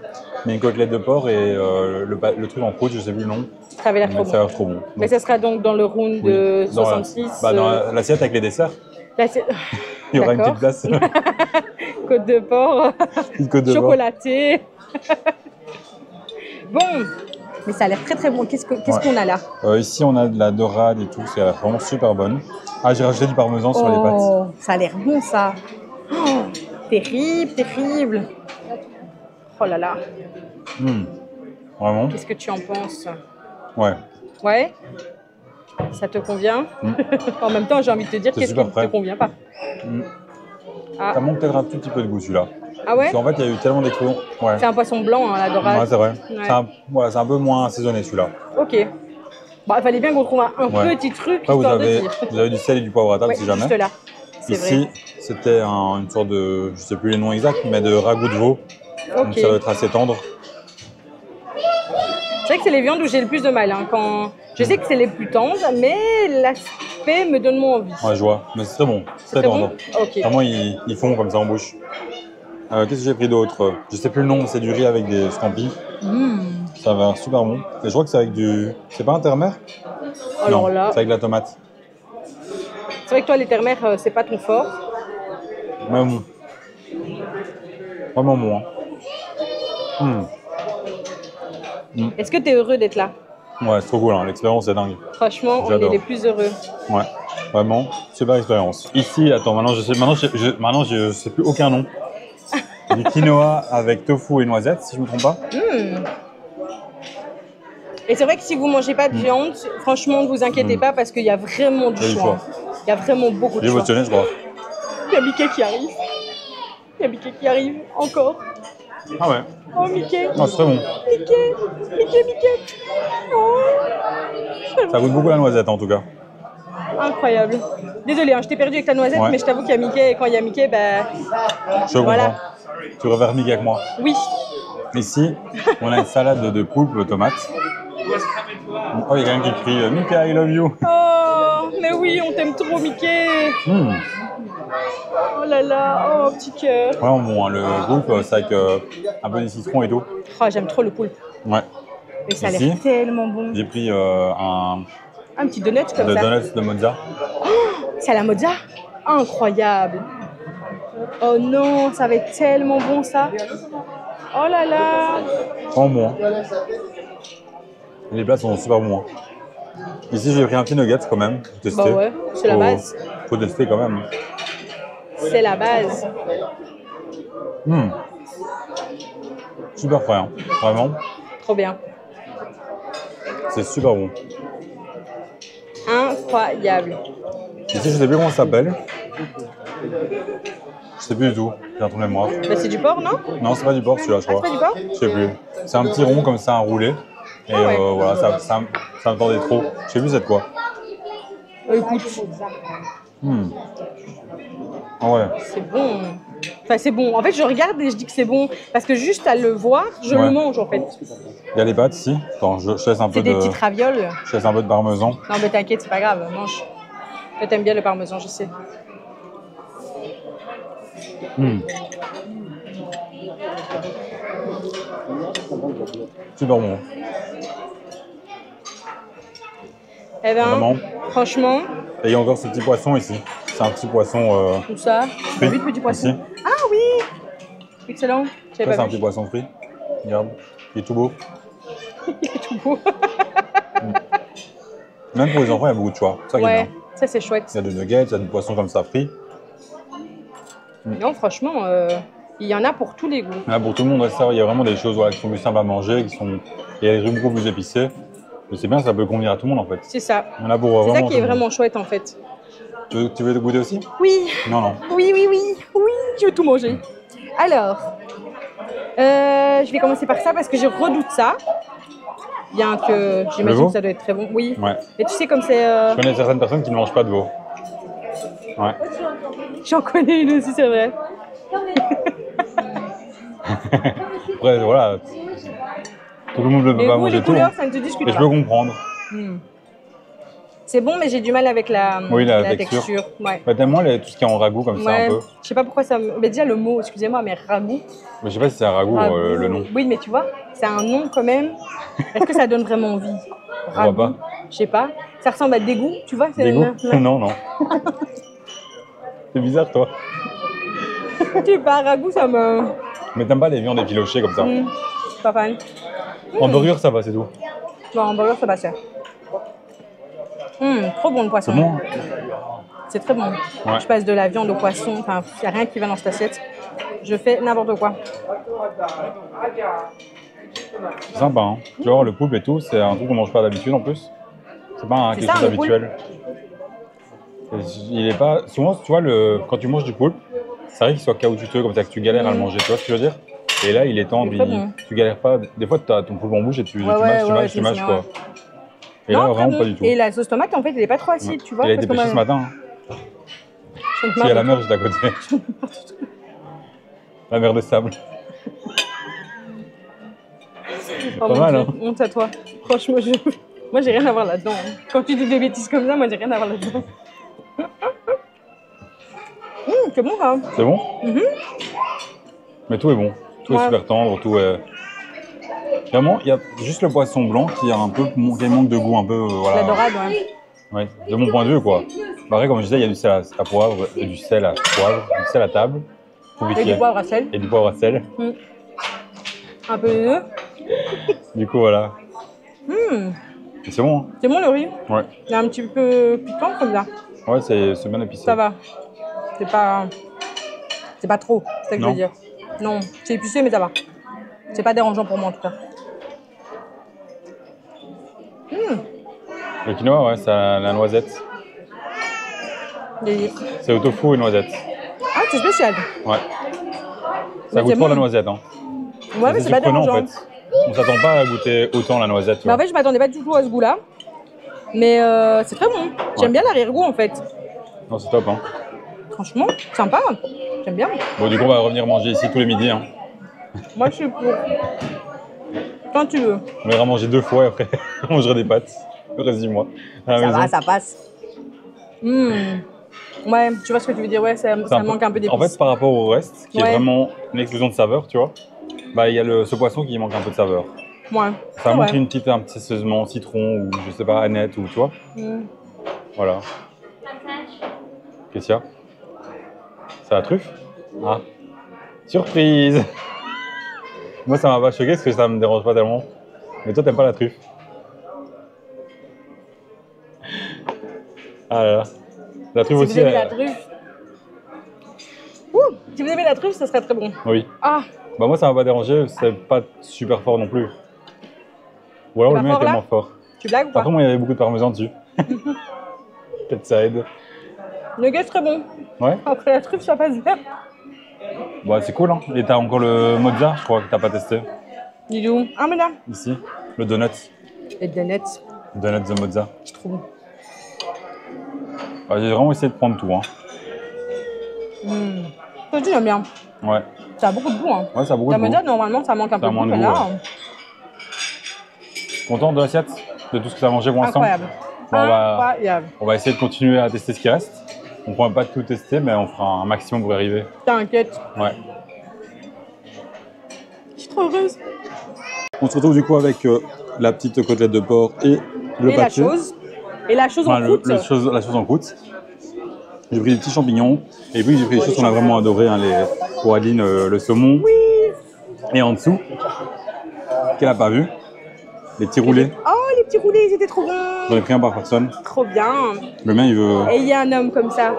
[SPEAKER 1] Mais une côtelette de porc et le truc en croûte, je sais plus le nom.
[SPEAKER 2] Ça avait l'air
[SPEAKER 1] Mais
[SPEAKER 2] trop
[SPEAKER 1] ça
[SPEAKER 2] bon.
[SPEAKER 1] a l'air trop bon.
[SPEAKER 2] Mais ça sera donc dans le round
[SPEAKER 1] Oui.
[SPEAKER 2] de
[SPEAKER 1] Dans
[SPEAKER 2] 66.
[SPEAKER 1] dans l'assiette avec les desserts,
[SPEAKER 2] Là, c'est-
[SPEAKER 1] il y aura une
[SPEAKER 2] D'accord.
[SPEAKER 1] petite place.
[SPEAKER 2] Côte de porc,
[SPEAKER 1] Une côte de porc.
[SPEAKER 2] chocolaté. Bon, mais ça a l'air très très bon. Qu'est-ce qu'on a là?
[SPEAKER 1] Ici, on a de la dorade et tout. C'est vraiment super bonne. Ah, j'ai rajouté du parmesan sur les pâtes.
[SPEAKER 2] Oh, ça a l'air bon ça. Oh, terrible, terrible. Oh là là,
[SPEAKER 1] Vraiment.
[SPEAKER 2] qu'est-ce que tu en penses?
[SPEAKER 1] Ouais.
[SPEAKER 2] Ouais? Ça te convient? En même temps, j'ai envie de te dire
[SPEAKER 1] C'est
[SPEAKER 2] qu'est-ce qui
[SPEAKER 1] super
[SPEAKER 2] ne
[SPEAKER 1] frais.
[SPEAKER 2] te convient pas. Ah.
[SPEAKER 1] Ça manque peut-être un tout petit peu de goût celui-là.
[SPEAKER 2] Ah ouais?
[SPEAKER 1] Parce qu'en fait, il y a eu tellement d'explosions. Ouais.
[SPEAKER 2] C'est un poisson blanc, hein, la dorade.
[SPEAKER 1] Ouais, c'est vrai.
[SPEAKER 2] Ouais.
[SPEAKER 1] C'est un peu moins assaisonné celui-là.
[SPEAKER 2] Ok. Bon, il fallait bien qu'on trouve un
[SPEAKER 1] Ouais.
[SPEAKER 2] petit truc
[SPEAKER 1] Après,
[SPEAKER 2] histoire de dire.
[SPEAKER 1] vous avez du sel et du poivre à table
[SPEAKER 2] Ouais,
[SPEAKER 1] si jamais.
[SPEAKER 2] juste là. C'est
[SPEAKER 1] Ici,
[SPEAKER 2] vrai.
[SPEAKER 1] c'était une sorte de, je sais plus les noms exacts, mais de ragoût de veau. Donc
[SPEAKER 2] Ok.
[SPEAKER 1] ça doit être assez tendre.
[SPEAKER 2] C'est vrai que c'est les viandes où j'ai le plus de mal. Hein, quand... Je sais que c'est les plus tendres, mais l'aspect me donne moins envie.
[SPEAKER 1] Ouais, je vois. Mais c'est très bon.
[SPEAKER 2] C'est très bon? Ok.
[SPEAKER 1] Vraiment, ils font comme ça en bouche. Qu'est-ce que j'ai pris d'autre? Je sais plus le nom, mais c'est du riz avec des scampis. Ça va l'air super bon. Et je crois que c'est avec du. C'est pas un terre-mer?
[SPEAKER 2] Alors
[SPEAKER 1] Non,
[SPEAKER 2] là,
[SPEAKER 1] c'est avec de la tomate.
[SPEAKER 2] c'est vrai que toi, les terres-mères, c'est pas ton fort.
[SPEAKER 1] Mais bon. Vraiment bon. Hein.
[SPEAKER 2] Est-ce que tu es heureux d'être là?
[SPEAKER 1] Ouais, c'est trop cool, hein. L'expérience est dingue.
[SPEAKER 2] Franchement, on est
[SPEAKER 1] J'adore.
[SPEAKER 2] les plus heureux.
[SPEAKER 1] Ouais, vraiment, super expérience. Ici, attends, maintenant je sais plus aucun nom. Du quinoa avec tofu et noisettes, si je me trompe pas.
[SPEAKER 2] Et c'est vrai que si vous mangez pas de viande, franchement, ne vous inquiétez pas parce qu'il y a vraiment du
[SPEAKER 1] Il y a du
[SPEAKER 2] choix.
[SPEAKER 1] choix.
[SPEAKER 2] Il y a vraiment beaucoup de
[SPEAKER 1] J'ai
[SPEAKER 2] choix.
[SPEAKER 1] émotionné, je crois.
[SPEAKER 2] Il y a Mickey qui arrive. Il y a Mickey qui arrive encore.
[SPEAKER 1] Ah ouais.
[SPEAKER 2] Oh Mickey,
[SPEAKER 1] Non, c'est très bon.
[SPEAKER 2] Mickey. Oh,
[SPEAKER 1] Ça goûte beaucoup la noisette en tout cas.
[SPEAKER 2] incroyable. Désolée, hein, je t'ai perdu avec ta noisette,
[SPEAKER 1] Ouais.
[SPEAKER 2] mais je t'avoue qu'il y a Mickey et quand il y a Mickey, bah
[SPEAKER 1] Je comprends.
[SPEAKER 2] Voilà.
[SPEAKER 1] Tu préfères Mickey avec moi.
[SPEAKER 2] oui.
[SPEAKER 1] Ici, on a une salade de poulpe tomate. Oh, il y a quelqu'un qui crie Mickey, I love you.
[SPEAKER 2] Oh, mais oui, on t'aime trop Mickey. Oh là là, oh petit cœur.
[SPEAKER 1] Vraiment bon, hein. Le poulpe, c'est avec un peu de citron et tout.
[SPEAKER 2] Oh, j'aime trop le poulpe.
[SPEAKER 1] Ouais.
[SPEAKER 2] Et ça a l'air
[SPEAKER 1] Ici,
[SPEAKER 2] tellement bon.
[SPEAKER 1] j'ai pris un
[SPEAKER 2] Un petit donut comme
[SPEAKER 1] de
[SPEAKER 2] ça.
[SPEAKER 1] donuts de mozza.
[SPEAKER 2] C'est à la mozza. Incroyable. Oh non, ça va être tellement bon ça. Oh là là.
[SPEAKER 1] Vraiment bon. Hein. Les plats sont super bons. Hein. Ici, j'ai pris un petit nugget quand même. Pour tester.
[SPEAKER 2] Bah ouais, c'est la base.
[SPEAKER 1] Faut tester quand même.
[SPEAKER 2] C'est la base.
[SPEAKER 1] Super frais, hein. Vraiment.
[SPEAKER 2] Trop bien.
[SPEAKER 1] C'est super bon.
[SPEAKER 2] Incroyable.
[SPEAKER 1] Ici, je sais plus comment ça s'appelle. Je sais plus du tout. J'ai un trou de mémoire.
[SPEAKER 2] Bah, c'est du porc, non?
[SPEAKER 1] Non, c'est pas du porc celui-là, je crois.
[SPEAKER 2] c'est pas du porc?
[SPEAKER 1] Je sais plus. C'est un petit rond comme ça, un roulé. Et
[SPEAKER 2] Ah ouais.
[SPEAKER 1] voilà, ça me tendait trop. Je sais plus c'est de quoi.
[SPEAKER 2] Écoute,
[SPEAKER 1] Ah ouais.
[SPEAKER 2] c'est bon. Enfin, c'est bon. En fait, je regarde et je dis que c'est bon. Parce que juste à le voir, je
[SPEAKER 1] Ouais.
[SPEAKER 2] le mange en fait.
[SPEAKER 1] Il y a les pâtes ici. Attends, je laisse un peu
[SPEAKER 2] C'est des
[SPEAKER 1] de.
[SPEAKER 2] petites ravioles.
[SPEAKER 1] Je laisse un peu de parmesan.
[SPEAKER 2] Non, mais t'inquiète, c'est pas grave, mange. Toi, t'aimes bien le parmesan, je sais.
[SPEAKER 1] Super bon.
[SPEAKER 2] Eh ben,
[SPEAKER 1] Vraiment.
[SPEAKER 2] franchement,
[SPEAKER 1] Et il y a encore ce petit poisson ici. C'est un petit poisson
[SPEAKER 2] tout ça.
[SPEAKER 1] frit.
[SPEAKER 2] 8 petits poissons.
[SPEAKER 1] Ici.
[SPEAKER 2] Ah oui. Excellent.
[SPEAKER 1] Ça,
[SPEAKER 2] J'avais
[SPEAKER 1] c'est
[SPEAKER 2] pas
[SPEAKER 1] un
[SPEAKER 2] vu.
[SPEAKER 1] petit poisson frit. Regarde. Il est tout beau.
[SPEAKER 2] Il est tout beau.
[SPEAKER 1] Même pour les enfants, il y a beaucoup de choix. C'est ça qui est
[SPEAKER 2] Ouais,
[SPEAKER 1] bien.
[SPEAKER 2] ça c'est chouette.
[SPEAKER 1] Il y a des nuggets, il y a du poisson comme ça frit.
[SPEAKER 2] Non, franchement, il y en a pour tous les goûts.
[SPEAKER 1] Là, pour tout le monde, ouais, ça, il y a vraiment des choses voilà, qui sont plus simples à manger, il y a des trucs beaucoup plus épicés. Mais c'est bien, ça peut convenir à tout le monde en fait.
[SPEAKER 2] C'est ça.
[SPEAKER 1] Il y en a pour
[SPEAKER 2] C'est ça
[SPEAKER 1] vraiment.
[SPEAKER 2] qui est
[SPEAKER 1] tout le monde.
[SPEAKER 2] vraiment chouette en fait.
[SPEAKER 1] Tu veux te goûter aussi?
[SPEAKER 2] Oui,
[SPEAKER 1] Non, non.
[SPEAKER 2] oui, je veux tout manger. Alors, je vais commencer par ça parce que je redoute ça. Bien que
[SPEAKER 1] Le
[SPEAKER 2] j'imagine
[SPEAKER 1] veau
[SPEAKER 2] que ça doit être très bon. Oui.
[SPEAKER 1] Ouais.
[SPEAKER 2] Mais tu sais comme c'est...
[SPEAKER 1] Je connais certaines personnes qui ne mangent pas de veau. Ouais.
[SPEAKER 2] J'en connais une aussi, c'est vrai.
[SPEAKER 1] Après, voilà. Tout le monde ne peut
[SPEAKER 2] Les
[SPEAKER 1] pas
[SPEAKER 2] goûts,
[SPEAKER 1] manger
[SPEAKER 2] les
[SPEAKER 1] tout.
[SPEAKER 2] couleurs,
[SPEAKER 1] Hein.
[SPEAKER 2] ça ne se discute
[SPEAKER 1] Et je
[SPEAKER 2] pas.
[SPEAKER 1] peux comprendre.
[SPEAKER 2] C'est bon, mais j'ai du mal avec la,
[SPEAKER 1] Oui, la texture.
[SPEAKER 2] Ouais.
[SPEAKER 1] Bah, t'aimes moins tout ce qui est en ragoût comme ça un peu.
[SPEAKER 2] Je sais pas pourquoi ça me. Mais déjà, le mot, excusez-moi, mais ragoût.
[SPEAKER 1] Mais je sais pas si c'est un ragoût, le nom.
[SPEAKER 2] Oui, mais tu vois, c'est un nom quand même. Est-ce que ça donne vraiment envie?
[SPEAKER 1] Ragoût. Pas.
[SPEAKER 2] Je sais pas. Ça ressemble à dégoût, tu vois?
[SPEAKER 1] Dégoût? Non, non. C'est bizarre, toi.
[SPEAKER 2] Je sais pas, ragoût, ça me.
[SPEAKER 1] Mais t'aimes pas les viandes effilochées comme ça?
[SPEAKER 2] Pas fan.
[SPEAKER 1] Hamburger, ça va, c'est tout.
[SPEAKER 2] Non, hamburger, ça passe. Trop bon le poisson.
[SPEAKER 1] C'est bon?
[SPEAKER 2] C'est très bon. Ouais. Je passe de la viande au poisson, enfin, il n'y a rien qui va dans cette assiette. Je fais n'importe quoi.
[SPEAKER 1] C'est sympa, hein. Tu vois, le poulpe et tout, c'est un truc qu'on mange pas d'habitude en plus. C'est pas quelque chose d'habituel. Il est pas. Souvent, tu vois, quand tu manges du poulpe, ça arrive qu'il soit caoutchouteux, comme ça, que tu galères à le manger, tu vois ce que je veux dire? Et là, il est tendre, tu galères pas. Des fois, tu as ton poulpe en bouche et tu mâches, quoi. Et non, là, vraiment pas du tout.
[SPEAKER 2] Et la sauce tomate, en fait, elle est pas trop acide, tu vois.
[SPEAKER 1] Elle a été pêchée ce matin. Il y a la mer juste à côté. La mer de sable.
[SPEAKER 2] Oh, pas mal, hein. Honte à toi. Franchement, moi, j'ai rien à voir là-dedans. Quand tu dis des bêtises comme ça, moi, j'ai rien à voir là-dedans. C'est bon, ça.
[SPEAKER 1] C'est bon? Mais tout est bon. Tout est super tendre, tout est... Vraiment, il y a juste le poisson blanc qui a un peu, qui manque de goût, un peu, voilà.
[SPEAKER 2] La dorade,
[SPEAKER 1] ouais. De mon point de vue, quoi. Pareil, comme je disais, il y a du sel à poivre, du sel à poivre, du sel à table.
[SPEAKER 2] Et du poivre à sel.
[SPEAKER 1] Et du poivre à sel.
[SPEAKER 2] Un peu de nœud.
[SPEAKER 1] Du coup, voilà. C'est bon, hein.
[SPEAKER 2] C'est bon, le riz?
[SPEAKER 1] Ouais.
[SPEAKER 2] Il est un petit peu piquant, comme ça.
[SPEAKER 1] Ouais, c'est bien épicé.
[SPEAKER 2] Ça va. C'est pas trop, c'est ça que je veux dire. Non, c'est épicé, mais ça va. C'est pas dérangeant pour moi, en tout cas.
[SPEAKER 1] Le quinoa, ouais, c'est la noisette. C'est au tofu et noisette.
[SPEAKER 2] Ah, c'est spécial.
[SPEAKER 1] Ouais. Ça goûte trop la noisette, hein.
[SPEAKER 2] Ouais, mais c'est pas dérangeant.
[SPEAKER 1] En fait. On s'attend pas à goûter autant la noisette.
[SPEAKER 2] Mais en fait, je m'attendais pas du tout à ce goût-là. Mais c'est très bon. J'aime bien l'arrière-goût, en fait.
[SPEAKER 1] Non, c'est top, hein.
[SPEAKER 2] Franchement, sympa. J'aime bien.
[SPEAKER 1] Bon, du coup, on va revenir manger ici tous les midis, hein.
[SPEAKER 2] Moi, je suis pour. Quand tu veux.
[SPEAKER 1] On ira manger 2 fois et après, on mangerait des pâtes. Le reste du mois.
[SPEAKER 2] Ça va, ça passe. Ouais, tu vois ce que tu veux dire. Ouais, ça manque un peu d'épices.
[SPEAKER 1] En fait, par rapport au reste, qui est vraiment une explosion de saveur, tu vois, bah, il y a ce poisson qui manque un peu de saveur.
[SPEAKER 2] Ouais.
[SPEAKER 1] Ça manque un petit assaisonnement citron ou je sais pas, aneth ou tu vois. Voilà. Qu'est-ce qu'il y a? C'est la truffe? Ah. Surprise! Moi, ça m'a pas choqué parce que ça me dérange pas tellement. Mais toi, t'aimes pas la truffe? Ah là là. La truffe aussi.
[SPEAKER 2] Si vous aimez la truffe. Si vous aimez la truffe, ça serait très bon.
[SPEAKER 1] Oui.
[SPEAKER 2] Ah.
[SPEAKER 1] Bah moi, ça m'a pas dérangé. C'est pas super fort non plus. Ou alors le mien est tellement fort.
[SPEAKER 2] Tu blagues ou pas?
[SPEAKER 1] Par contre, moi, il y avait beaucoup de parmesan dessus. Peut-être ça aide.
[SPEAKER 2] Le gars, très bon.
[SPEAKER 1] Ouais.
[SPEAKER 2] Après la truffe, ça passe bien.
[SPEAKER 1] Bah, c'est cool, hein. Et t'as encore le mozza, je crois que t'as pas testé.
[SPEAKER 2] Dis donc. Ah, mais là.
[SPEAKER 1] Ici, le donut.
[SPEAKER 2] Les donuts.
[SPEAKER 1] Donut de mozza.
[SPEAKER 2] C'est trop bon.
[SPEAKER 1] Bah, j'ai vraiment essayé de prendre tout, hein.
[SPEAKER 2] Ça aussi, j'aime bien.
[SPEAKER 1] Ouais.
[SPEAKER 2] Ça a beaucoup de goût, hein.
[SPEAKER 1] Ouais, ça a beaucoup de goût.
[SPEAKER 2] La mozza, normalement, ça manque un peu de goût, mais là...
[SPEAKER 1] Content de l'assiette? De tout ce que tu as mangé pour l'instant?
[SPEAKER 2] Incroyable.
[SPEAKER 1] Bon,
[SPEAKER 2] Incroyable.
[SPEAKER 1] On va essayer de continuer à tester ce qui reste. On ne pourra pas tout tester, mais on fera un maximum pour y arriver.
[SPEAKER 2] T'inquiète.
[SPEAKER 1] Ouais.
[SPEAKER 2] Je suis trop heureuse.
[SPEAKER 1] On se retrouve du coup avec la petite côtelette de porc et le pâté.
[SPEAKER 2] Et la chose en croûte.
[SPEAKER 1] La chose en croûte. J'ai pris des petits champignons. Et puis j'ai pris des choses qu'on a vraiment adorées. Hein, pour Adeline, le saumon.
[SPEAKER 2] Oui.
[SPEAKER 1] Et en dessous, qu'elle n'a pas vu, les petits roulés.
[SPEAKER 2] Oh, les petits roulés, ils étaient trop bons.
[SPEAKER 1] J'en ai pris un par personne.
[SPEAKER 2] Trop bien.
[SPEAKER 1] Le mien, il veut...
[SPEAKER 2] Et il y a un homme comme ça,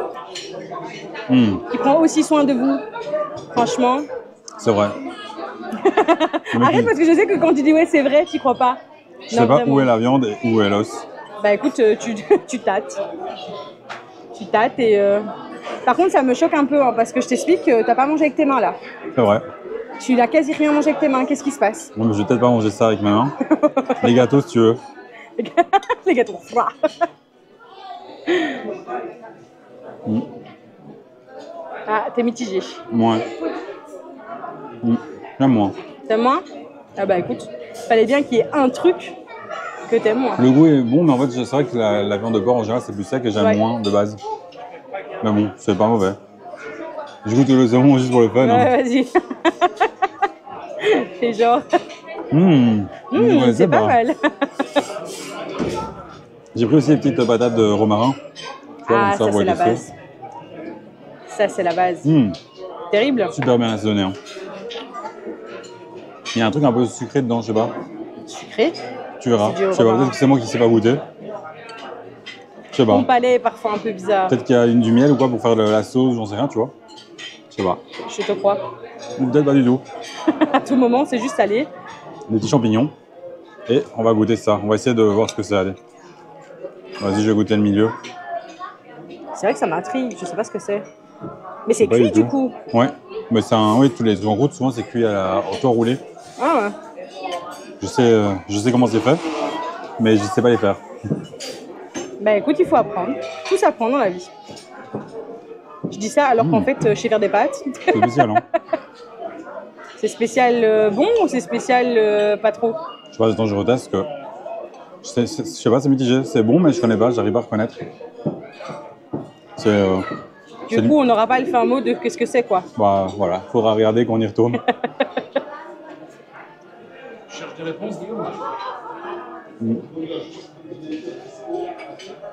[SPEAKER 2] qui prend aussi soin de vous. Franchement.
[SPEAKER 1] C'est vrai.
[SPEAKER 2] Arrête parce que je sais que quand tu dis ouais c'est vrai, tu crois pas.
[SPEAKER 1] Je sais pas où est la viande et où est l'os.
[SPEAKER 2] Bah écoute, tu tâtes. Tu tâtes et... Par contre ça me choque un peu hein, parce que je t'explique que t'as pas mangé avec tes mains là.
[SPEAKER 1] C'est vrai.
[SPEAKER 2] Tu n'as quasi rien mangé avec tes mains, qu'est-ce qui se passe?
[SPEAKER 1] Non mais je vais peut-être pas manger ça avec mes mains. Les gâteaux si tu veux.
[SPEAKER 2] Les gâteaux froids. Ah, t'es mitigé.
[SPEAKER 1] Ouais. J'aime moins.
[SPEAKER 2] T'aimes moins? Ah bah écoute, fallait bien qu'il y ait un truc que t'aimes moins.
[SPEAKER 1] Le goût est bon, mais en fait, c'est vrai que la viande de porc en général, c'est plus sec et j'aime
[SPEAKER 2] Ouais.
[SPEAKER 1] moins de base. Mais bon, c'est pas mauvais. Je goûte le saumon juste pour le fun. Hein.
[SPEAKER 2] Ouais, vas-y. Fais genre. C'est pas mal.
[SPEAKER 1] J'ai pris aussi les petites patates de romarin. Tu vois,
[SPEAKER 2] Ah,
[SPEAKER 1] comme
[SPEAKER 2] ça
[SPEAKER 1] pour
[SPEAKER 2] c'est la
[SPEAKER 1] les sauces.
[SPEAKER 2] base. Ça c'est la base. Terrible.
[SPEAKER 1] Super bien assaisonné. Hein. Il y a un truc un peu sucré dedans, je sais pas.
[SPEAKER 2] Sucré.
[SPEAKER 1] Tu verras.
[SPEAKER 2] C'est du
[SPEAKER 1] Je sais pas,
[SPEAKER 2] romarin.
[SPEAKER 1] peut-être que c'est moi qui sais pas goûter. Je sais pas.
[SPEAKER 2] Mon palais est parfois un peu bizarre.
[SPEAKER 1] Peut-être qu'il y a du miel ou quoi pour faire la sauce, j'en sais rien, tu vois. Je sais pas.
[SPEAKER 2] Je te crois.
[SPEAKER 1] Ou peut-être pas du tout.
[SPEAKER 2] À tout moment, c'est juste salé.
[SPEAKER 1] Des petits champignons. Et on va goûter ça. On va essayer de voir ce que c'est. Allez. Vas-y, je vais goûter le milieu.
[SPEAKER 2] C'est vrai que ça m'intrigue, je sais pas ce que c'est. Mais c'est
[SPEAKER 1] Pas
[SPEAKER 2] cuit
[SPEAKER 1] du
[SPEAKER 2] du
[SPEAKER 1] tout.
[SPEAKER 2] coup.
[SPEAKER 1] Ouais. Mais c'est un. Oui, tous les en route, souvent c'est cuit au toit roulé.
[SPEAKER 2] Ah ouais.
[SPEAKER 1] Je sais comment c'est fait, mais je sais pas les faire.
[SPEAKER 2] Bah écoute, il faut apprendre. Tout s'apprend dans la vie. Je dis ça alors qu'en fait, je sais faire des pâtes.
[SPEAKER 1] C'est spécial, hein.
[SPEAKER 2] C'est spécial bon ou c'est spécial pas trop?
[SPEAKER 1] Je sais pas, attends, je reteste que. Je sais pas, c'est mitigé. C'est bon, mais je connais pas, j'arrive pas à reconnaître. C'est.
[SPEAKER 2] Du coup, on n'aura pas le fin mot de qu'est-ce que c'est quoi.
[SPEAKER 1] Bah voilà, faudra regarder quand on y retourne.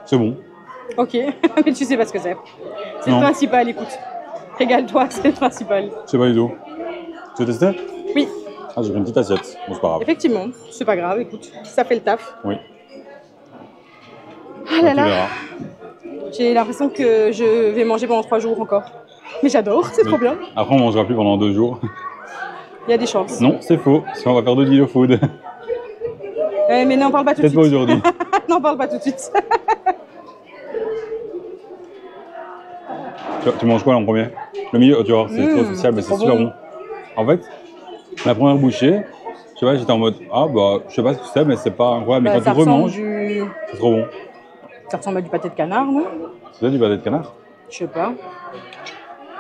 [SPEAKER 1] C'est bon.
[SPEAKER 2] Ok, mais tu sais pas ce que c'est. C'est le
[SPEAKER 1] Non.
[SPEAKER 2] principal, écoute. Régale-toi, c'est le principal.
[SPEAKER 1] Je sais pas du tout. Tu veux tester?
[SPEAKER 2] Oui,
[SPEAKER 1] Ah, j'ai pris une petite assiette. Bon, c'est pas grave.
[SPEAKER 2] effectivement, c'est pas grave, écoute, ça fait le taf.
[SPEAKER 1] Oui.
[SPEAKER 2] Ah là
[SPEAKER 1] Tu
[SPEAKER 2] là,
[SPEAKER 1] verras.
[SPEAKER 2] j'ai l'impression que je vais manger pendant 3 jours encore. Mais j'adore, c'est trop bien.
[SPEAKER 1] Après, on mangera plus pendant 2 jours.
[SPEAKER 2] Il y a des chances.
[SPEAKER 1] Non, c'est faux. Parce qu'on va faire d'autres vidéos food.
[SPEAKER 2] Mais n'en parle pas tout de
[SPEAKER 1] Peut-être pas
[SPEAKER 2] suite.
[SPEAKER 1] aujourd'hui.
[SPEAKER 2] N'en parle pas tout de suite.
[SPEAKER 1] Tu manges quoi là en premier? Le milieu, tu vois, c'est trop spécial, mais c'est
[SPEAKER 2] trop
[SPEAKER 1] super
[SPEAKER 2] bon.
[SPEAKER 1] bon. En fait, la première bouchée, tu vois, j'étais en mode ah bah je sais pas ce que c'est, mais c'est pas incroyable. Mais
[SPEAKER 2] Bah,
[SPEAKER 1] quand
[SPEAKER 2] ça
[SPEAKER 1] tu
[SPEAKER 2] ressemble
[SPEAKER 1] remanges, c'est trop bon.
[SPEAKER 2] Ça ressemble à du pâté de canard, non?
[SPEAKER 1] C'est ça du pâté de canard?
[SPEAKER 2] Je sais pas.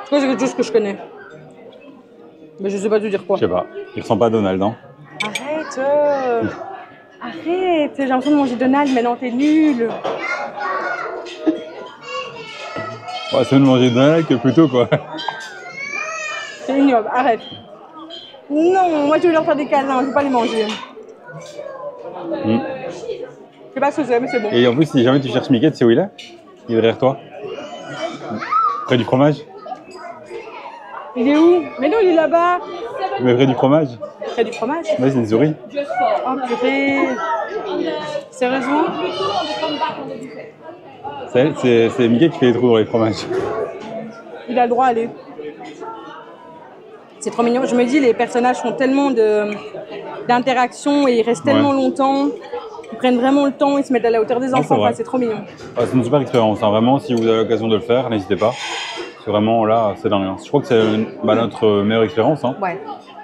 [SPEAKER 2] Je crois que c'est quelque chose que je connais. Mais je sais pas te dire quoi.
[SPEAKER 1] Je sais pas. Il ressemble pas à Donald, hein?
[SPEAKER 2] Arrête Arrête, j'ai l'impression de manger Donald, mais non, t'es nul.
[SPEAKER 1] Ouais, c'est mieux de manger Donald que plutôt quoi.
[SPEAKER 2] C'est ignoble, arrête. Non, moi je vais leur faire des câlins, je vais pas les manger. Je sais pas ce que c'est, mais c'est bon.
[SPEAKER 1] Et en plus, si jamais tu cherches Mickey, tu sais où il est? Il est derrière toi. Près du fromage.
[SPEAKER 2] Il est où? Mais non, il est là-bas.
[SPEAKER 1] Mais près du fromage.
[SPEAKER 2] Près du fromage.
[SPEAKER 1] Ouais, c'est une souris.
[SPEAKER 2] Oh purée. Sérieusement?
[SPEAKER 1] C'est Mickey qui fait les trous dans les fromages.
[SPEAKER 2] Il a le droit à aller. C'est trop mignon. Je me dis, les personnages font tellement d'interactions et ils restent tellement longtemps. Ils prennent vraiment le temps, ils se mettent à la hauteur des enfants.
[SPEAKER 1] c'est vrai.
[SPEAKER 2] Enfin, c'est trop mignon.
[SPEAKER 1] Ouais, c'est une super expérience, hein. Vraiment, si vous avez l'occasion de le faire, n'hésitez pas. C'est vraiment là, c'est dingue. Hein. Je crois que c'est notre meilleure expérience. Hein.
[SPEAKER 2] Ouais.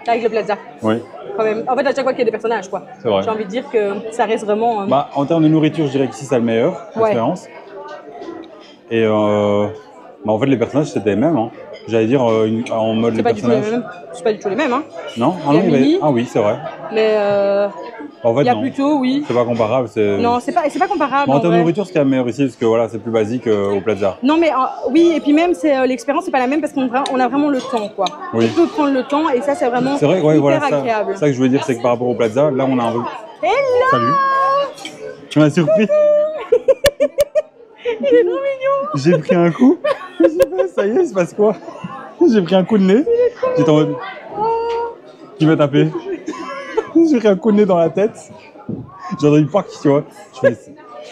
[SPEAKER 2] Avec le Plaza.
[SPEAKER 1] Oui,
[SPEAKER 2] Quand même. En fait, à chaque fois qu'il y a des personnages, quoi.
[SPEAKER 1] c'est vrai.
[SPEAKER 2] J'ai envie de dire que ça reste vraiment.
[SPEAKER 1] Bah, en termes de nourriture, je dirais qu'ici, c'est la meilleure expérience. Et bah, en fait, les personnages, c'était les mêmes. Hein. J'allais dire en mode
[SPEAKER 2] c'est
[SPEAKER 1] les
[SPEAKER 2] pas du tout les
[SPEAKER 1] personnages.
[SPEAKER 2] mêmes. C'est pas du tout les mêmes, hein.
[SPEAKER 1] Non,
[SPEAKER 2] Il y a
[SPEAKER 1] non,
[SPEAKER 2] Minnie.
[SPEAKER 1] Ah oui, c'est vrai.
[SPEAKER 2] Mais
[SPEAKER 1] En fait,
[SPEAKER 2] il y a
[SPEAKER 1] non.
[SPEAKER 2] plutôt, oui.
[SPEAKER 1] C'est pas comparable.
[SPEAKER 2] Non, c'est pas comparable.
[SPEAKER 1] Mais en
[SPEAKER 2] en
[SPEAKER 1] termes de
[SPEAKER 2] vrai.
[SPEAKER 1] nourriture, c'est quand même meilleur ici, parce que voilà, c'est plus basique au Plaza.
[SPEAKER 2] Non, mais oui, et puis même, l'expérience, c'est pas la même parce qu'on a vraiment le temps, quoi.
[SPEAKER 1] Oui.
[SPEAKER 2] On peut prendre le temps et ça, c'est vraiment
[SPEAKER 1] C'est vrai, ouais,
[SPEAKER 2] hyper
[SPEAKER 1] voilà, ça,
[SPEAKER 2] agréable.
[SPEAKER 1] ça que je voulais dire, c'est que par rapport au Plaza, là, on a un peu.
[SPEAKER 2] Hello.
[SPEAKER 1] Salut. Tu m'as surpris.
[SPEAKER 2] Il est trop mignon.
[SPEAKER 1] J'ai pris un coup. Je sais pas, ça y est, il se passe quoi? J'ai pris un coup de nez. J'étais en mode. Qui m'a tapé? J'ai pris un coup de nez dans la tête. J'ai entendu pack, tu vois. Je fais,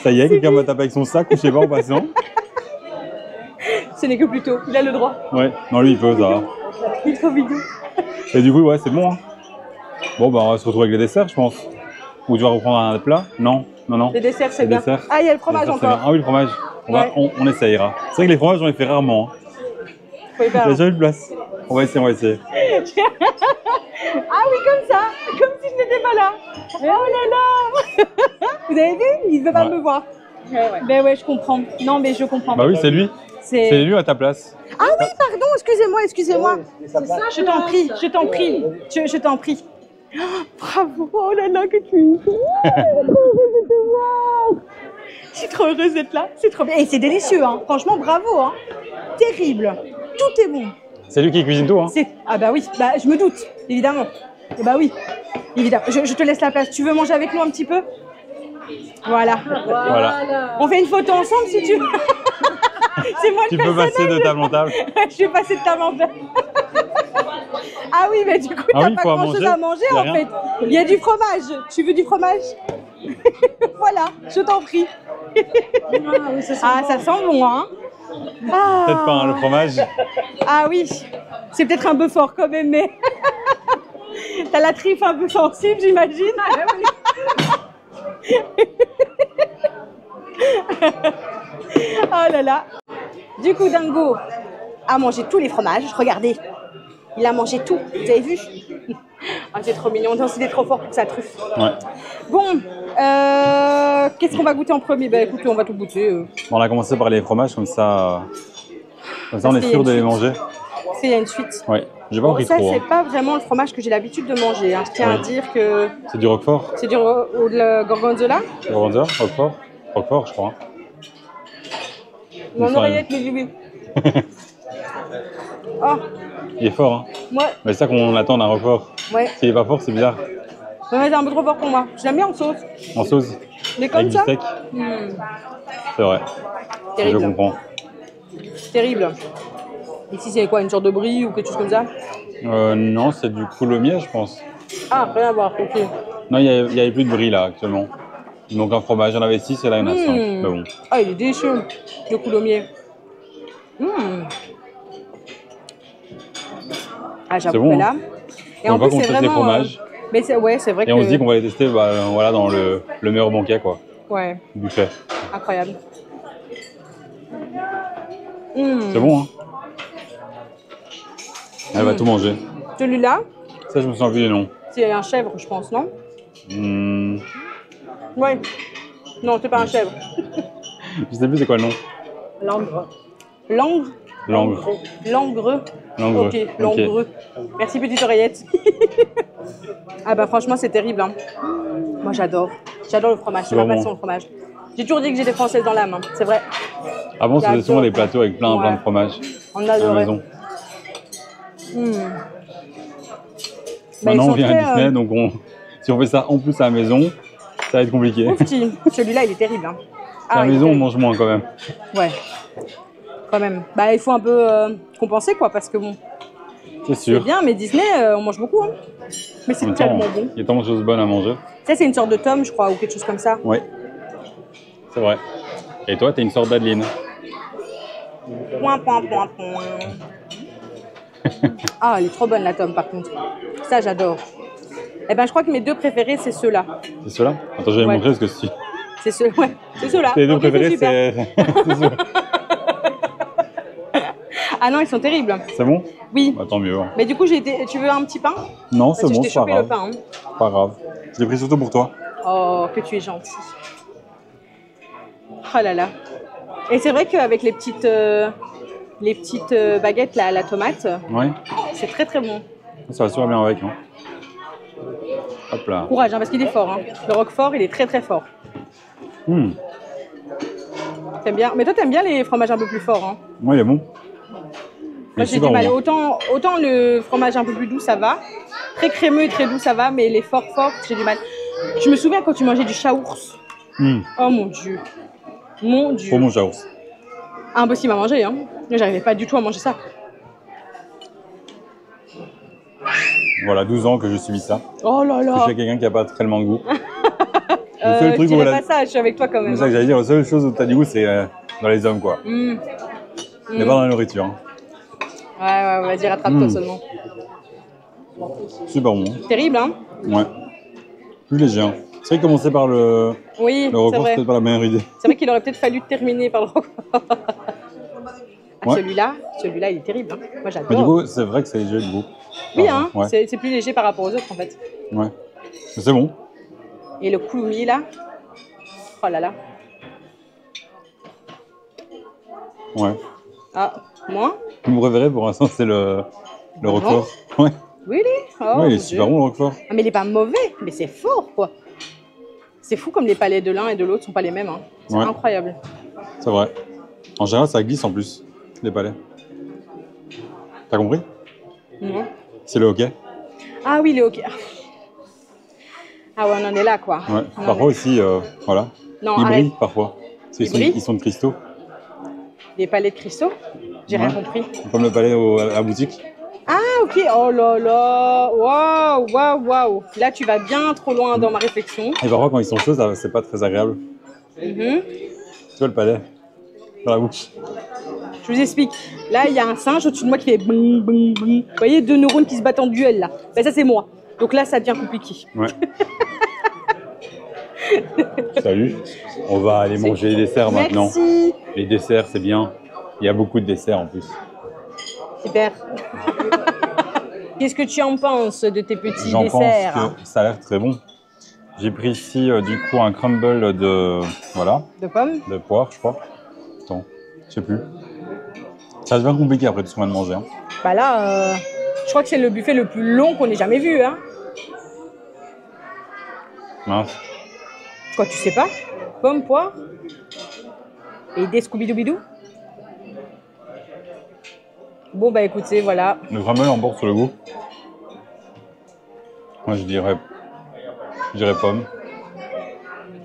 [SPEAKER 1] ça y est, quelqu'un m'a tapé avec son sac ou je sais pas en passant.
[SPEAKER 2] Ce n'est que plus tôt. Il a le droit.
[SPEAKER 1] Ouais, non, lui il peut, ça va.
[SPEAKER 2] Il est trop mignon.
[SPEAKER 1] Et du coup, ouais, c'est bon. Hein. Bon, bah, on va se retrouver avec les desserts, je pense. Ou tu vas reprendre un plat? Non, non, non.
[SPEAKER 2] Les desserts, c'est
[SPEAKER 1] Les
[SPEAKER 2] bien.
[SPEAKER 1] desserts.
[SPEAKER 2] Ah, il y a le fromage
[SPEAKER 1] Les desserts, c'est
[SPEAKER 2] encore.
[SPEAKER 1] bien. Ah oui, le fromage.
[SPEAKER 2] Ouais.
[SPEAKER 1] On essayera. C'est vrai que les fromages, on les fait rarement. Hein.
[SPEAKER 2] Faut y
[SPEAKER 1] Il
[SPEAKER 2] faire.
[SPEAKER 1] n'y a jamais de place. On va essayer, on va essayer.
[SPEAKER 2] Ah oui, comme ça. Comme si je n'étais pas là. Oh là là. Vous avez vu? Il ne veut pas
[SPEAKER 1] Ouais.
[SPEAKER 2] me voir. Ben ouais, je comprends. Non, mais je comprends.
[SPEAKER 1] Bah oui, c'est lui. C'est lui à ta place.
[SPEAKER 2] Ah oui, pardon, excusez-moi, excusez-moi. Je t'en prie, je t'en prie, je t'en prie. Oh, bravo, oh là là, que tu es. Je suis trop heureuse d'être là. C'est trop bien. Et c'est délicieux, hein. Franchement, bravo. Hein. Terrible. Tout est bon.
[SPEAKER 1] C'est lui qui cuisine tout, hein.
[SPEAKER 2] Ah bah oui, bah, je me doute, évidemment. Et bah oui, évidemment. Je te laisse la place. Tu veux manger avec nous un petit peu? Voilà. On fait une photo ensemble si tu veux. C'est moi le
[SPEAKER 1] Tu peux passer de table en table.
[SPEAKER 2] Je vais passer de table en table. Ah oui, mais du coup, t'as pas grand chose à manger en fait. Il y a du fromage. Tu veux du fromage? Voilà, je t'en prie. Ça sent bon, hein.
[SPEAKER 1] Peut-être pas, hein, le fromage.
[SPEAKER 2] Ah oui, c'est peut-être un peu fort quand même, mais t'as la triffe un peu sensible, j'imagine. Oh là là. Du coup, Dingo a mangé tous les fromages. Regardez, il a mangé tout. Vous avez vu? Ah, c'est trop mignon. Non, c'était trop fort pour que ça truffe.
[SPEAKER 1] Ouais.
[SPEAKER 2] Bon, qu'est-ce qu'on va goûter en premier? Bah écoutez, on va tout goûter.
[SPEAKER 1] Bon, on a commencé par les fromages, comme ça on est sûr de les manger.
[SPEAKER 2] Parce qu'il y a une suite.
[SPEAKER 1] Ouais, j'ai pas pris
[SPEAKER 2] ça,
[SPEAKER 1] trop.
[SPEAKER 2] c'est pas vraiment le fromage que j'ai l'habitude de manger. Hein. Je tiens à dire que...
[SPEAKER 1] C'est du roquefort?
[SPEAKER 2] C'est du gorgonzola?
[SPEAKER 1] Gorgonzola, roquefort? Roquefort, je crois.
[SPEAKER 2] Mon oreillette, mais oui. Oh.
[SPEAKER 1] Il est fort, hein.
[SPEAKER 2] Ouais.
[SPEAKER 1] Mais c'est ça qu'on attend d'un roquefort.
[SPEAKER 2] Ouais.
[SPEAKER 1] S'il est pas fort, c'est bizarre.
[SPEAKER 2] Ouais, c'est un peu trop fort pour moi. Je l'aime bien en sauce.
[SPEAKER 1] En sauce?
[SPEAKER 2] Mais comme
[SPEAKER 1] avec
[SPEAKER 2] ça.
[SPEAKER 1] Du steak. C'est vrai.
[SPEAKER 2] Terrible.
[SPEAKER 1] Je comprends.
[SPEAKER 2] Terrible. Ici, c'est quoi? Une sorte de brie ou quelque chose comme ça?
[SPEAKER 1] Non, c'est du coulommiers, je pense.
[SPEAKER 2] Ah, rien à voir, ok.
[SPEAKER 1] Non, il y avait plus de brie là actuellement. Donc un fromage, j'en avais 6 et là il y en a 5. Mais bon.
[SPEAKER 2] Ah, il est délicieux, le coulommiers. Ah, j'avoue
[SPEAKER 1] bon,
[SPEAKER 2] que là. Et en plus, c'est vraiment.
[SPEAKER 1] Fromages.
[SPEAKER 2] Mais c'est vrai que.
[SPEAKER 1] Et on se dit qu'on va les tester voilà, dans le meilleur banquet, quoi.
[SPEAKER 2] Ouais.
[SPEAKER 1] Buffet.
[SPEAKER 2] Incroyable.
[SPEAKER 1] C'est bon, hein. Elle va tout manger.
[SPEAKER 2] Celui-là?
[SPEAKER 1] Ça, je me souviens plus du nom.
[SPEAKER 2] C'est un chèvre, je pense, non? Ouais. Non, c'est pas un chèvre.
[SPEAKER 1] Je sais plus c'est quoi le nom.
[SPEAKER 2] Langre. Langre?
[SPEAKER 1] Langre.
[SPEAKER 2] Langre.
[SPEAKER 1] Langre.
[SPEAKER 2] Ok, langreux. Merci, petite oreillette. Ah bah franchement, c'est terrible. Hein. Moi, j'adore. J'adore le fromage. C'est ma passion, le fromage. J'ai toujours dit que j'étais française dans l'âme. Hein. C'est vrai.
[SPEAKER 1] Avant, on faisait souvent des plateaux avec plein de fromages.
[SPEAKER 2] On adorait.
[SPEAKER 1] Maintenant, on vient à Disney, donc si on fait ça en plus à la maison, ça va être compliqué.
[SPEAKER 2] Oufti. Celui-là, il est terrible. Hein.
[SPEAKER 1] À la maison, on mange moins quand même.
[SPEAKER 2] Ouais. Quand même. Bah, il faut un peu compenser, quoi, parce que bon.
[SPEAKER 1] C'est sûr.
[SPEAKER 2] C'est bien, mais Disney, on mange beaucoup. Hein. Mais c'est tellement bon.
[SPEAKER 1] Il y a tellement de choses bonnes à manger.
[SPEAKER 2] Ça, c'est une sorte de tome, je crois, ou quelque chose comme ça.
[SPEAKER 1] Ouais. C'est vrai. Et toi, t'es une sorte d'Adeline.
[SPEAKER 2] Point. Ah, elle est trop bonne, la tome, par contre. Ça, j'adore. Eh ben, je crois que mes deux préférés, c'est ceux-là.
[SPEAKER 1] C'est ceux-là? Attends, je vais montrer parce que si.
[SPEAKER 2] C'est ceux-là.
[SPEAKER 1] Les deux préférés, c'est ceux-là.
[SPEAKER 2] Ah non, ils sont terribles.
[SPEAKER 1] C'est bon?
[SPEAKER 2] Oui.
[SPEAKER 1] Bah, tant mieux. Hein.
[SPEAKER 2] Mais du coup, tu veux un petit pain?
[SPEAKER 1] Non, c'est bon,
[SPEAKER 2] c'est pas grave. Le pain, hein.
[SPEAKER 1] Pas grave. Je l'ai pris surtout pour toi.
[SPEAKER 2] Oh, que tu es gentil. Oh là là. Et c'est vrai qu'avec les petites baguettes, là, à la tomate, c'est très très bon.
[SPEAKER 1] Ça va super bien avec. Hein. Hop là.
[SPEAKER 2] Courage, hein, parce qu'il est fort. Hein. Le roquefort, il est très très fort. T'aimes bien? Mais toi, t'aimes bien les fromages un peu plus forts. Hein.
[SPEAKER 1] Moi, il est bon.
[SPEAKER 2] Moi, j'ai du mal. Autant le fromage un peu plus doux, ça va. Très crémeux et très doux, ça va. Mais les forts, j'ai du mal. Je me souviens quand tu mangeais du chaours. Oh mon Dieu. Mon Dieu.
[SPEAKER 1] Pour mon chaours.
[SPEAKER 2] Impossible à manger. Hein. J'arrivais pas du tout à manger ça.
[SPEAKER 1] Voilà, 12 ans que je subis ça.
[SPEAKER 2] Oh là là.
[SPEAKER 1] Je suis quelqu'un qui n'a pas tellement de goût.
[SPEAKER 2] Le seul truc où pas ça, je suis avec toi quand même.
[SPEAKER 1] C'est ça que j'allais dire. La seule chose où tu as du goût, c'est dans les hommes, quoi. Mais pas dans la nourriture. Hein.
[SPEAKER 2] Ouais, vas-y, rattrape-toi seulement.
[SPEAKER 1] Super bon.
[SPEAKER 2] Terrible, hein?
[SPEAKER 1] Ouais. Plus léger. Hein. C'est vrai que commencer par le record, c'est peut-être pas la meilleure idée.
[SPEAKER 2] C'est vrai qu'il aurait peut-être fallu terminer par le record. Celui-là, il est terrible. Hein. Moi, j'adore.
[SPEAKER 1] Mais du coup, c'est vrai que c'est léger de goût.
[SPEAKER 2] Oui, hein, c'est plus léger par rapport aux autres, en fait.
[SPEAKER 1] Ouais. Mais c'est bon.
[SPEAKER 2] Et le couloumi, là. Oh là là.
[SPEAKER 1] Ouais.
[SPEAKER 2] Ah, moi?
[SPEAKER 1] Mon préféré pour l'instant, c'est le roquefort. Ouais.
[SPEAKER 2] Really? Oh,
[SPEAKER 1] ouais, il est super bon, le roquefort.
[SPEAKER 2] Ah, mais il est pas mauvais, mais c'est fort, quoi. C'est fou comme les palais de l'un et de l'autre sont pas les mêmes. Hein. C'est
[SPEAKER 1] Ouais.
[SPEAKER 2] incroyable.
[SPEAKER 1] C'est vrai. En général, ça glisse en plus, les palais. T'as compris?
[SPEAKER 2] Non.
[SPEAKER 1] C'est le hockey.
[SPEAKER 2] Ah oui, les hockey. Ah ouais, on en est là, quoi.
[SPEAKER 1] Ouais.
[SPEAKER 2] On en
[SPEAKER 1] Parfois
[SPEAKER 2] est-
[SPEAKER 1] aussi, voilà.
[SPEAKER 2] Non,
[SPEAKER 1] Ils
[SPEAKER 2] arrête.
[SPEAKER 1] brillent parfois. Parce qu'ils
[SPEAKER 2] Ils brillent
[SPEAKER 1] ils sont de cristaux.
[SPEAKER 2] Les palais de cristaux? J'ai rien
[SPEAKER 1] Ouais.
[SPEAKER 2] compris.
[SPEAKER 1] Comme le palais à la boutique.
[SPEAKER 2] Ah, ok. Oh là là. Waouh, waouh, waouh. Là, tu vas bien trop loin dans ma réflexion.
[SPEAKER 1] Et parfois, quand ils sont chauds, c'est pas très agréable.
[SPEAKER 2] Mhm.
[SPEAKER 1] Tu vois le palais dans la bouche.
[SPEAKER 2] Je vous explique. Là, il y a un singe au-dessus de moi qui fait boum, boum, boum. Vous voyez, 2 neurones qui se battent en duel, là. Ben, ça, c'est moi. Donc là, ça devient compliqué.
[SPEAKER 1] Ouais. Salut. On va aller manger les desserts maintenant.
[SPEAKER 2] Merci.
[SPEAKER 1] Les desserts, c'est bien. Il y a beaucoup de desserts en plus.
[SPEAKER 2] Super. Qu'est-ce que tu en penses de tes petits
[SPEAKER 1] J'en
[SPEAKER 2] desserts?
[SPEAKER 1] pense que ça a l'air très bon. J'ai pris ici du coup un crumble de
[SPEAKER 2] De pommes?
[SPEAKER 1] de poire, je crois. Attends, je sais plus. Ça devient compliqué après tout ce qu'on vient de manger. Hein.
[SPEAKER 2] Bah là, je crois que c'est le buffet le plus long qu'on ait jamais vu. Hein.
[SPEAKER 1] Mince.
[SPEAKER 2] Quoi, tu sais pas? Pommes, poire et des Scooby-Doo-Bidou. Bon, bah écoutez, voilà.
[SPEAKER 1] Le crumble emporte sur le goût. Moi je dirais pomme.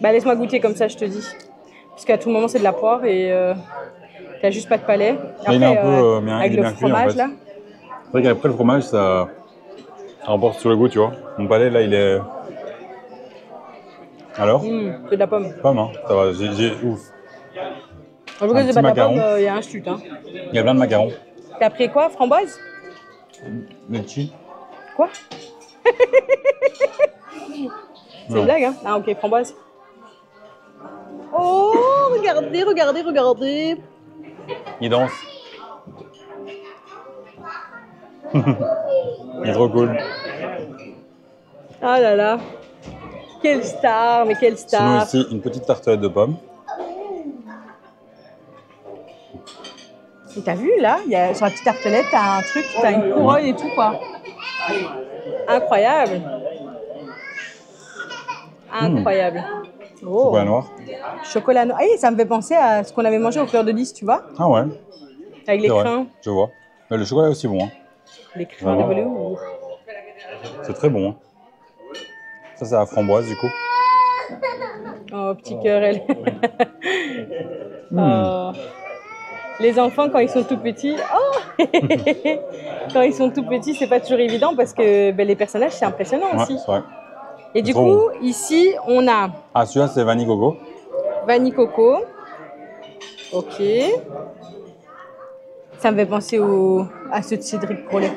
[SPEAKER 2] Bah laisse-moi goûter comme ça, je te dis. Parce qu'à tout moment, c'est de la poire et t'as juste pas de palais.
[SPEAKER 1] Mais il est un peu,
[SPEAKER 2] avec
[SPEAKER 1] il est
[SPEAKER 2] le
[SPEAKER 1] bien cuit, en
[SPEAKER 2] fromage,
[SPEAKER 1] fait.
[SPEAKER 2] là.
[SPEAKER 1] C'est vrai qu'après le fromage, ça emporte sur le goût, tu vois. Mon palais là, il est. Alors
[SPEAKER 2] C'est de la pomme.
[SPEAKER 1] Pomme, hein. Ça va, ouf.
[SPEAKER 2] En tout cas,
[SPEAKER 1] Un
[SPEAKER 2] c'est pas de la
[SPEAKER 1] petit
[SPEAKER 2] pomme,
[SPEAKER 1] macaron.
[SPEAKER 2] il y a un chute. Hein.
[SPEAKER 1] Il y a plein de macarons.
[SPEAKER 2] T'as pris quoi? Framboise?
[SPEAKER 1] Le chi.
[SPEAKER 2] Quoi? C'est
[SPEAKER 1] Non.
[SPEAKER 2] une blague, hein? Ah, ok, framboise. Oh, regardez, regardez, regardez.
[SPEAKER 1] Il danse. Il est trop cool.
[SPEAKER 2] Ah là là. Quelle star, mais quelle
[SPEAKER 1] Sinon
[SPEAKER 2] star.
[SPEAKER 1] ici, une petite tartelette de pommes.
[SPEAKER 2] Et t'as vu, là, il y a, sur la petite tartelette, t'as un truc, t'as une couronne et tout, quoi. Incroyable. Incroyable. Oh.
[SPEAKER 1] Chocolat noir.
[SPEAKER 2] Chocolat noir. Ah, ça me fait penser à ce qu'on avait mangé au fleur de lys, tu vois,
[SPEAKER 1] Ah ouais,
[SPEAKER 2] avec les
[SPEAKER 1] c'est vrai.
[SPEAKER 2] crins.
[SPEAKER 1] Je vois. Mais le chocolat est aussi bon. Hein.
[SPEAKER 2] Les crins de
[SPEAKER 1] Vraiment.
[SPEAKER 2] velours.
[SPEAKER 1] C'est très bon. Hein. Ça, c'est la framboise du coup.
[SPEAKER 2] Oh, petit cœur, elle. Oh. Les enfants, quand ils sont tout petits, oh quand ils sont tout petits, c'est pas toujours évident parce que ben, les personnages, c'est impressionnant
[SPEAKER 1] Ouais,
[SPEAKER 2] aussi.
[SPEAKER 1] c'est vrai.
[SPEAKER 2] Et du
[SPEAKER 1] trop
[SPEAKER 2] coup, ici, on a
[SPEAKER 1] Ah, celui-là, c'est vanille coco.
[SPEAKER 2] vanille coco. Ok. Ça me fait penser à ceux de Cédric Grolet.